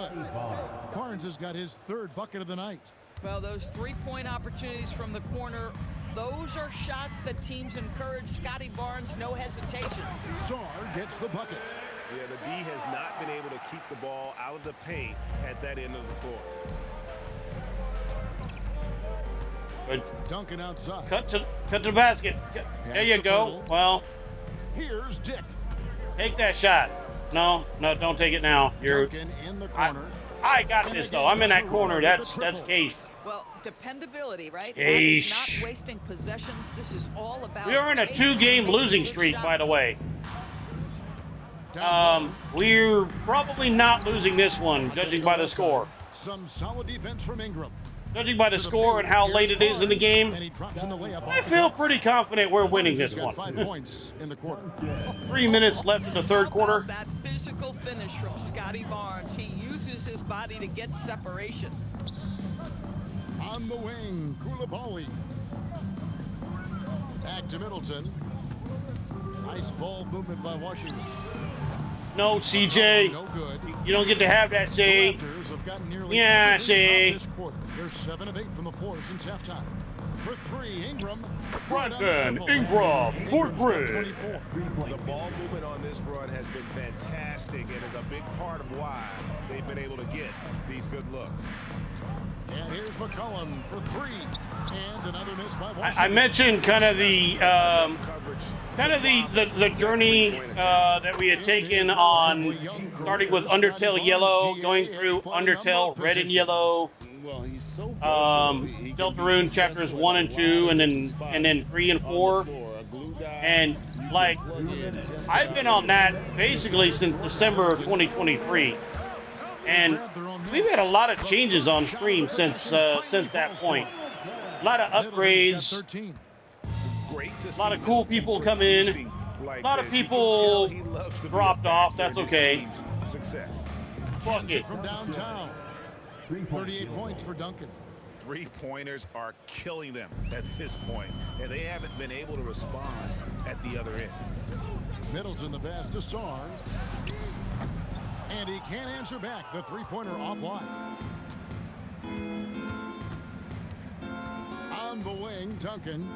Barnes has got his 3rd bucket of the night. Well, those 3-point opportunities from the corner, those are shots that teams encourage. Scotty Barnes, no hesitation. Czar gets the bucket. Yeah, the D has not been able to keep the ball out of the paint at that end of the floor. Good. Duncan outside. Cut to the basket. There you go. Well, here's Dick. Take that shot. No, don't take it now. Duncan in the corner. I got this though. I'm in that corner. That's Case. Well, dependability, right? Case. Not wasting possessions. This is all about. We are in a 2-game losing streak, by the way. We're probably not losing this one, judging by the score. Some solid defense from Ingram. Judging by the score and how late it is in the game, I feel pretty confident we're winning this one. 5 points in the quarter. 3 minutes left in the third quarter. That physical finish from Scotty Barnes. He uses his body to get separation. On the wing, Koulibaly. Back to Middleton. Nice ball movement by Washington. No, CJ. No good. You don't get to have that, C. Yeah, C. They're 7 of 8 from the floor since halftime. For 3, Ingram. Brandon Ingram, 4th grade. The ball movement on this run has been fantastic and is a big part of why they've been able to get these good looks. And here's McCollum for three. And another miss by Washington. I mentioned kind of the journey that we had taken on, starting with Undertale Yellow, going through Undertale Red and Yellow, Deltarune chapters 1 and 2, and then 3 and 4, and like I've been on that basically since December of 2023, and we've had a lot of changes on stream since that point. A lot of upgrades, a lot of cool people come in, a lot of people dropped off. That's okay. Fuck it. From downtown. 38 points for Duncan. Three-pointers are killing them at this point, and they haven't been able to respond at the other end. Middleton the pass to Sarr. And he can't answer back. The three-pointer offline. On the wing, Duncan.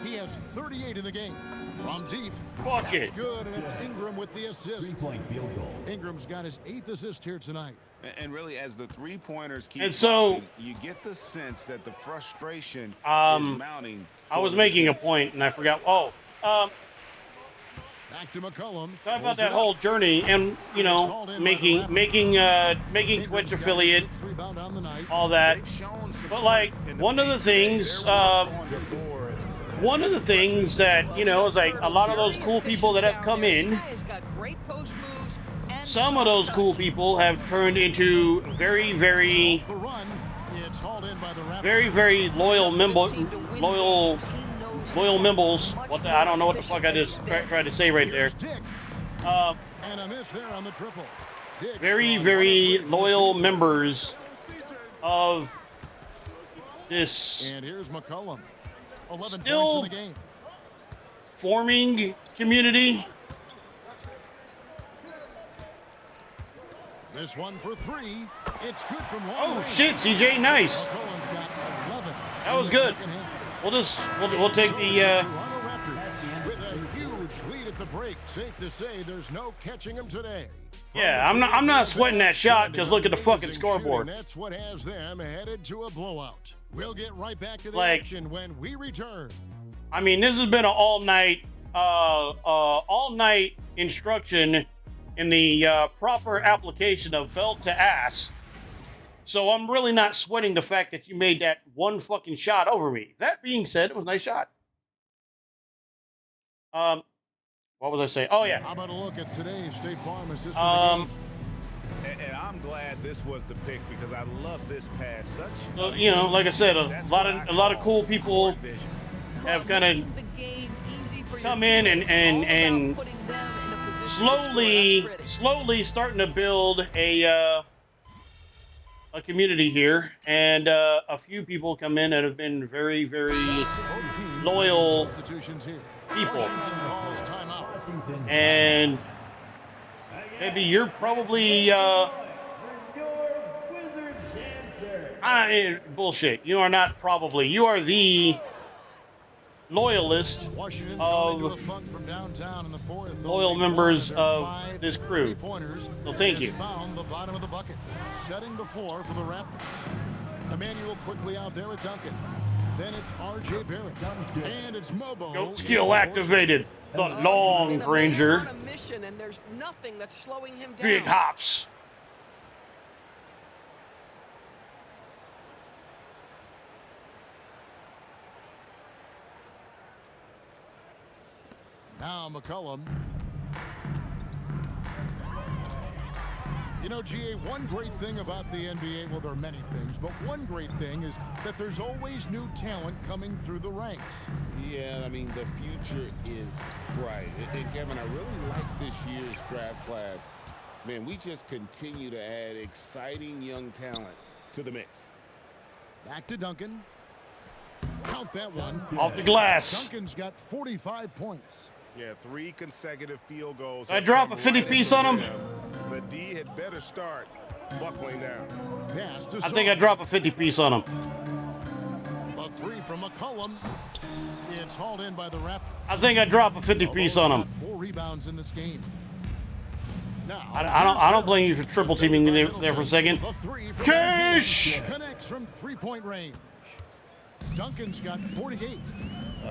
He has 38 in the game. From deep. Fuck it. Good, and it's Ingram with the assist. Three-point field goal. Ingram's got his 8th assist here tonight. And really, as the three-pointers keep and so falling, you get the sense that the frustration is mounting. I was making a point and I forgot. Back to McCollum. Talk about that whole journey, and you know, making Twitch affiliate, all that. But like one of the things that you know is like a lot of those cool people that have come in. Some of those cool people have turned into very, very loyal members. I don't know what the fuck I just tried to say right there. Very, very loyal members of this and here's McCollum. 11 still points in the game. Forming community. This one for three. It's good from long Oh range. shit, CJ, nice. That was good. We'll take the with a huge lead at the break. Safe to say there's no catching him today. yeah, I'm not sweating that shot because look at the fucking scoreboard. That's what has them headed to a blowout. We'll get right back to the Like, action when we return. I mean, this has been an all night instruction in the proper application of belt to ass. So I'm really not sweating the fact that you made that one fucking shot over me. That being said, it was a nice shot. What was I saying? Oh yeah. How about a look at today's State Farm assistant? And I'm glad this was the pick because I love this pass. Such you know, like I said, a lot of cool people have kind of come in and slowly starting to build a community here, and a few people come in that have been very, very loyal people, and maybe you're probably bullshit. You are not probably. You are the loyalist of loyal members of this crew. So thank you. Found the bottom of the bucket, setting the floor for the Raptors. Emmanuel quickly out there with Duncan. Then it's R.J. Barrett. And it's Mobo. Goat skill activated. The Long Ranger. Big hops. Now McCollum. You know, GA, one great thing about the NBA, well, there are many things, but one great thing is that there's always new talent coming through the ranks. Yeah, I mean, the future is bright. And Kevin, I really like this year's draft class. Man, we just continue to add exciting young talent to the mix. Back to Duncan. Count that one. Off the glass. Duncan's got 45 points. Yeah, 3 consecutive field goals. Did I drop a 50 piece on him? The D had better start buckling down. I think I dropped a 50 piece on him. A 3 from McCollum. It's hauled in by the Raptors. I think I dropped a 50 piece on him. 4 rebounds in this game. I don't blame you for triple teaming me there for a second. Cash connects from three-point range. Duncan's got 48.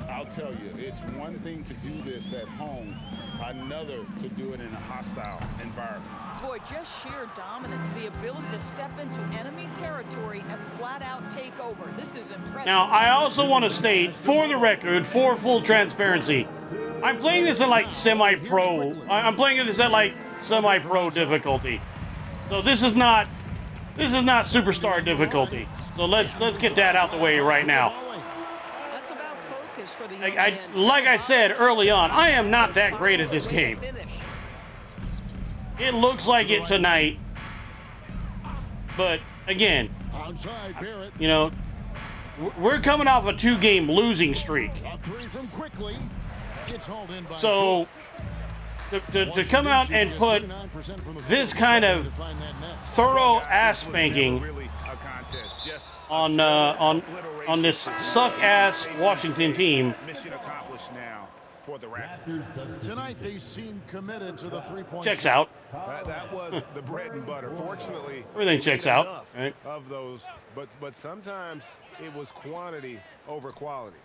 I'll tell you, it's one thing to do this at home, another to do it in a hostile environment. Boy, just sheer dominance, the ability to step into enemy territory and flat out take over. This is impressive. Now, I also want to state, for the record, for full transparency, I'm playing this at like semi-pro. I'm playing this at like semi-pro difficulty. So this is not superstar difficulty. So let's get that out the way right now. That's about focus for the like I said early on, I am not that great at this game. It looks like it tonight, but again, you know, we're coming off a 2-game losing streak. So to come out and put this kind of thorough ass spanking on this suck-ass Washington team. Mission accomplished now for the Raptors. Tonight they seem committed to the three-point. Checks out. That was the bread and butter. Fortunately, everything checks out. Right? Of those, but sometimes it was quantity over quality.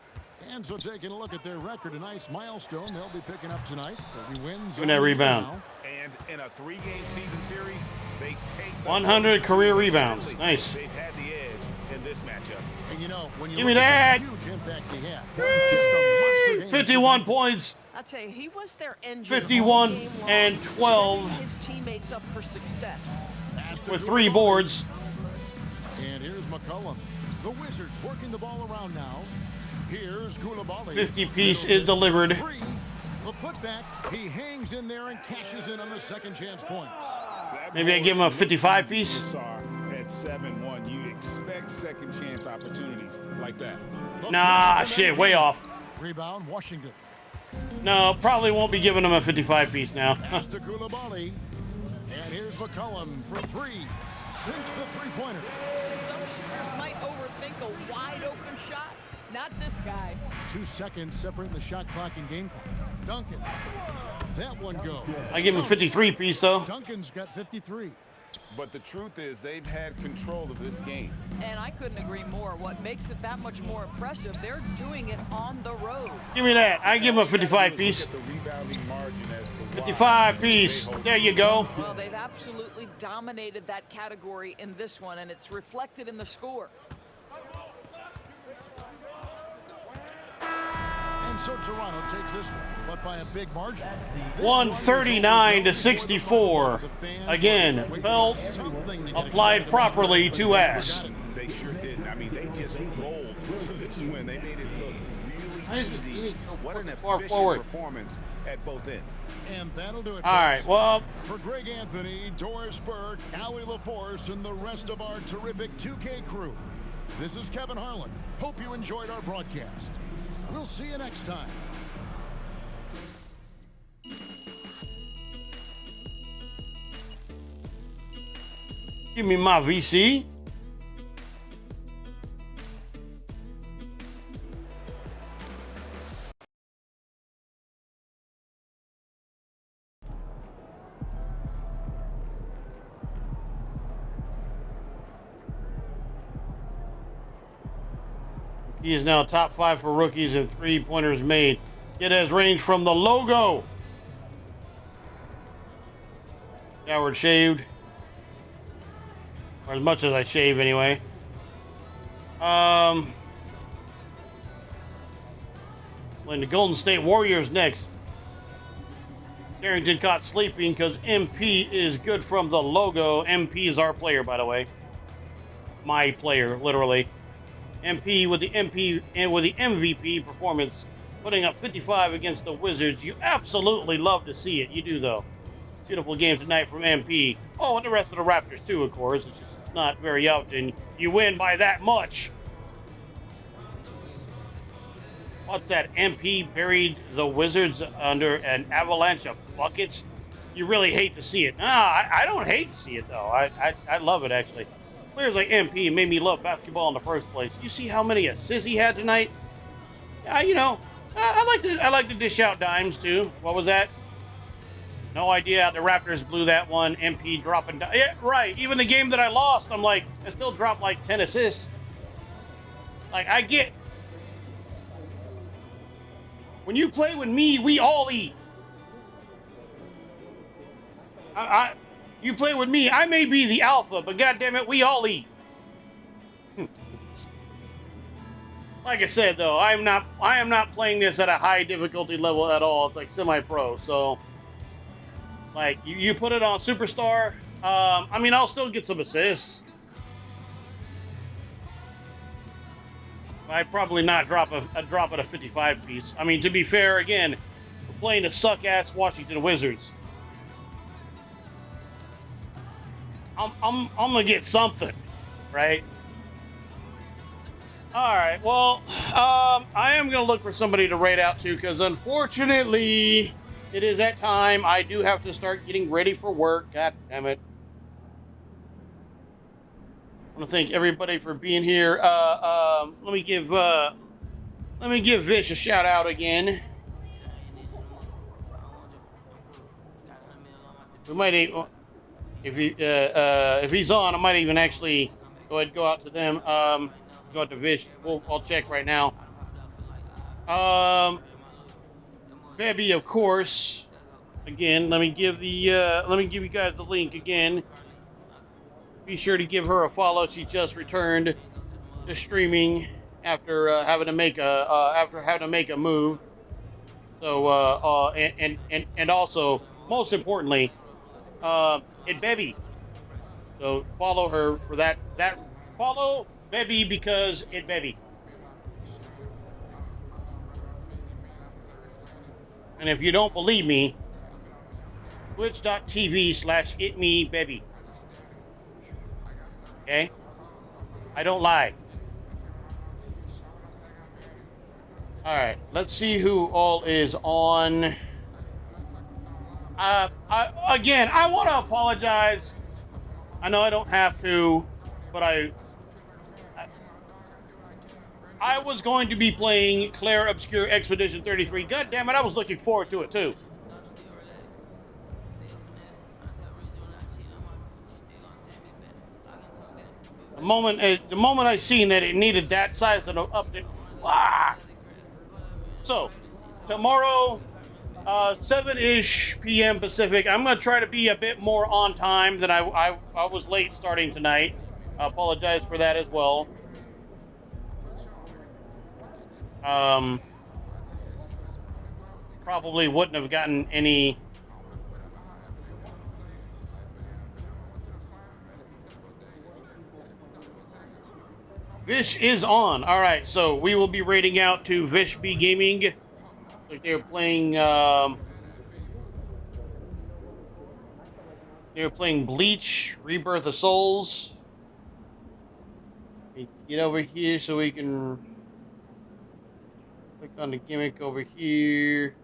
And so taking a look at their record, a nice milestone they'll be picking up tonight. 30 wins. Doing that rebound. And in a 3-game season series, they take 100 career rebounds. Nice. They've had the edge in this matchup. And you know, when you give me that. Huge impact he had. Just a 51 points. I'll tell you, he was their engine. 51 and 12. His teammates up for success. With 3 boards. And here's McCollum. The Wizards working the ball around now. Here's Koulibaly. 50-piece is delivered. The putback, he hangs in there and cashes in on the second chance points. Maybe I give him a 55-piece. At 7-1, you expect second chance opportunities like that. Nah, shit, way off. Rebound, Washington. No, probably won't be giving him a 55-piece now. Pass to Koulibaly. And here's McCollum for 3. Sinks the three-pointer. Some shooters might overthink a wide-open shot. Not this guy. 2 seconds separating the shot clock and game clock. Duncan. That one goes. I give him a 53-piece, though. Duncan's got 53. But the truth is, they've had control of this game. And I couldn't agree more. What makes it that much more impressive, they're doing it on the road. Give me that. I give him a 55-piece. 55-piece. There you go. Well, they've absolutely dominated that category in this one, and it's reflected in the score. And so Toronto takes this one, but by a big margin. 139 to 64. Again, belt applied properly to ass. They sure didn't. I mean, they just rolled to this win. They made it look really easy. What an efficient performance at both ends. And that'll do it. All right, well. For Greg Anthony, Doris Burke, Allie LaForce, and the rest of our terrific 2K crew, this is Kevin Harlan. Hope you enjoyed our broadcast. We'll see you next time. Give me my VC. He is now top 5 for rookies and 3-pointers made. It has range from the logo. Howard shaved. Or as much as I shave anyway. Playing the Golden State Warriors next. Carrington caught sleeping because MP is good from the logo. MP is our player, by the way. My player, literally. MP with the MVP performance, putting up 55 against the Wizards. You absolutely love to see it. You do, though. Beautiful game tonight from MP. Oh, and the rest of the Raptors, too, of course. It's just not very often you win by that much. What's that? MP buried the Wizards under an avalanche of buckets? You really hate to see it. I don't hate to see it, though. I love it, actually. Players like MP made me love basketball in the first place. You see how many assists he had tonight? You know, I like to dish out dimes too. What was that? No idea how the Raptors blew that one. MP dropping down. Yeah, right. Even the game that I lost, I'm like, I still dropped like 10 assists. Like, I get. When you play with me, we all eat. You play with me, I may be the alpha, but goddammit, we all eat. Like I said, though, I am not playing this at a high difficulty level at all. It's like semi-pro, so like you put it on superstar. I mean, I'll still get some assists. I'd probably not drop at a 55 piece. I mean, to be fair, again, we're playing the suck-ass Washington Wizards. I'm gonna get something, right? All right. Well, I am gonna look for somebody to raid out to because unfortunately, it is that time. I do have to start getting ready for work. God damn it! I want to thank everybody for being here. Let me give Vish a shout out again. We might if he's on, I might even actually go ahead and go out to them. Go out to Vish. I'll check right now. Bebby, of course. Again, let me give you guys the link again. Be sure to give her a follow. She just returned to streaming after having to make a move. So and also most importantly, it Bebby. So follow her for that. Follow Bebby because it Bebby. And if you don't believe me, twitch.tv/itmebebby. Okay? I don't lie. All right, let's see who all is on. I want to apologize. I know I don't have to, but I was going to be playing Claire Obscure Expedition 33. God damn it, I was looking forward to it too. The moment I seen that it needed that size of an update, fuck. So, tomorrow, 7-ish p.m. Pacific. I'm going to try to be a bit more on time than I was late starting tonight. I apologize for that as well. Probably wouldn't have gotten any. Vish is on. All right, so we will be raiding out to Vish B Gaming. Like they're playing. They're playing Bleach, Rebirth of Souls. Get over here so we can click on the gimmick over here.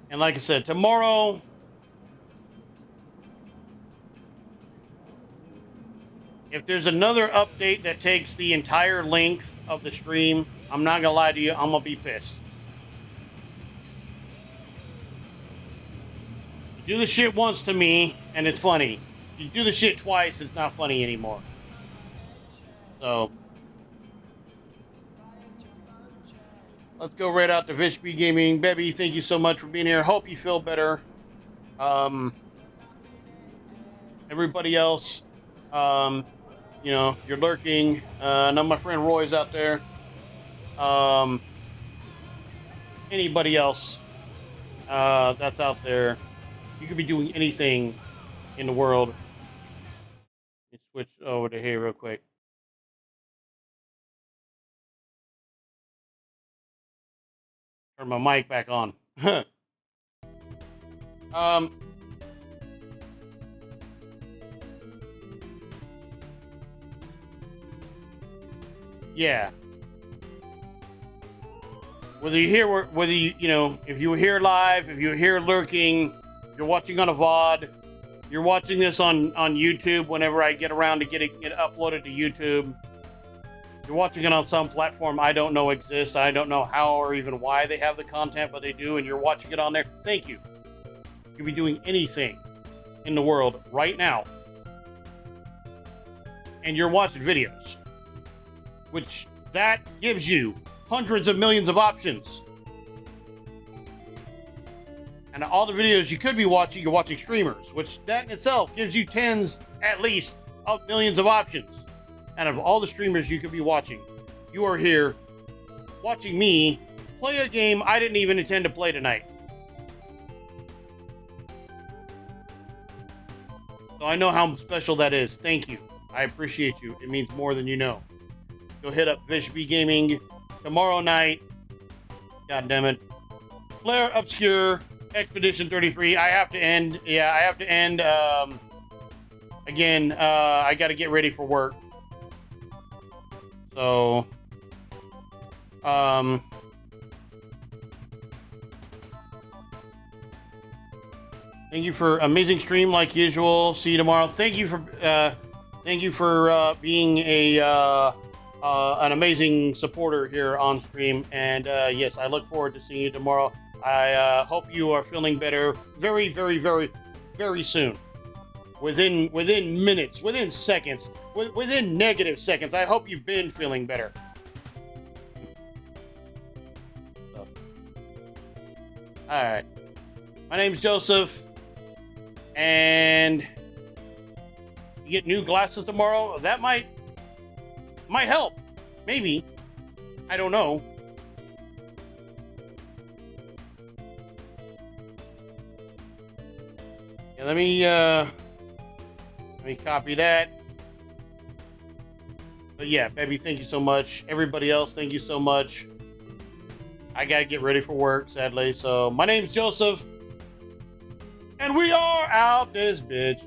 And like I said, tomorrow. If there's another update that takes the entire length of the stream, I'm not gonna lie to you, I'm gonna be pissed. You do the shit once to me, and it's funny. You do the shit twice, it's not funny anymore. So, let's go right out to Vish B Gaming. Bebby, thank you so much for being here. Hope you feel better. Everybody else, you know, you're lurking. I know my friend Roy's out there. Anybody else that's out there, you could be doing anything in the world. Let's switch over to here real quick. Turn my mic back on. Yeah. Whether you know, if you were here live, if you were here lurking, you're watching on a VOD, you're watching this on YouTube whenever I get around to get it uploaded to YouTube. You're watching it on some platform I don't know exists. I don't know how or even why they have the content, but they do, and you're watching it on there. Thank you. You could be doing anything in the world right now, and you're watching videos, which that gives you hundreds of millions of options. And all the videos you could be watching, you're watching streamers, which that in itself gives you tens, at least, of millions of options. And of all the streamers you could be watching, you are here watching me play a game I didn't even intend to play tonight. So I know how special that is. Thank you. I appreciate you. It means more than you know. Go hit up Fishby Gaming tomorrow night. God damn it. Flare Obscure Expedition 33. I have to end. Yeah, I have to end. Again, I got to get ready for work. So, thank you for amazing stream like usual. See you tomorrow. Thank you for being an amazing supporter here on stream. And yes, I look forward to seeing you tomorrow. I hope you are feeling better very, very, very, very soon. Within minutes, within seconds, within negative seconds. I hope you've been feeling better. So. All right. My name's Joseph, and you get new glasses tomorrow. That might help. Maybe. I don't know. Yeah, let me copy that. But yeah, baby, thank you so much. Everybody else, thank you so much. I gotta get ready for work, sadly. So my name's Joseph, and we are out this bitch.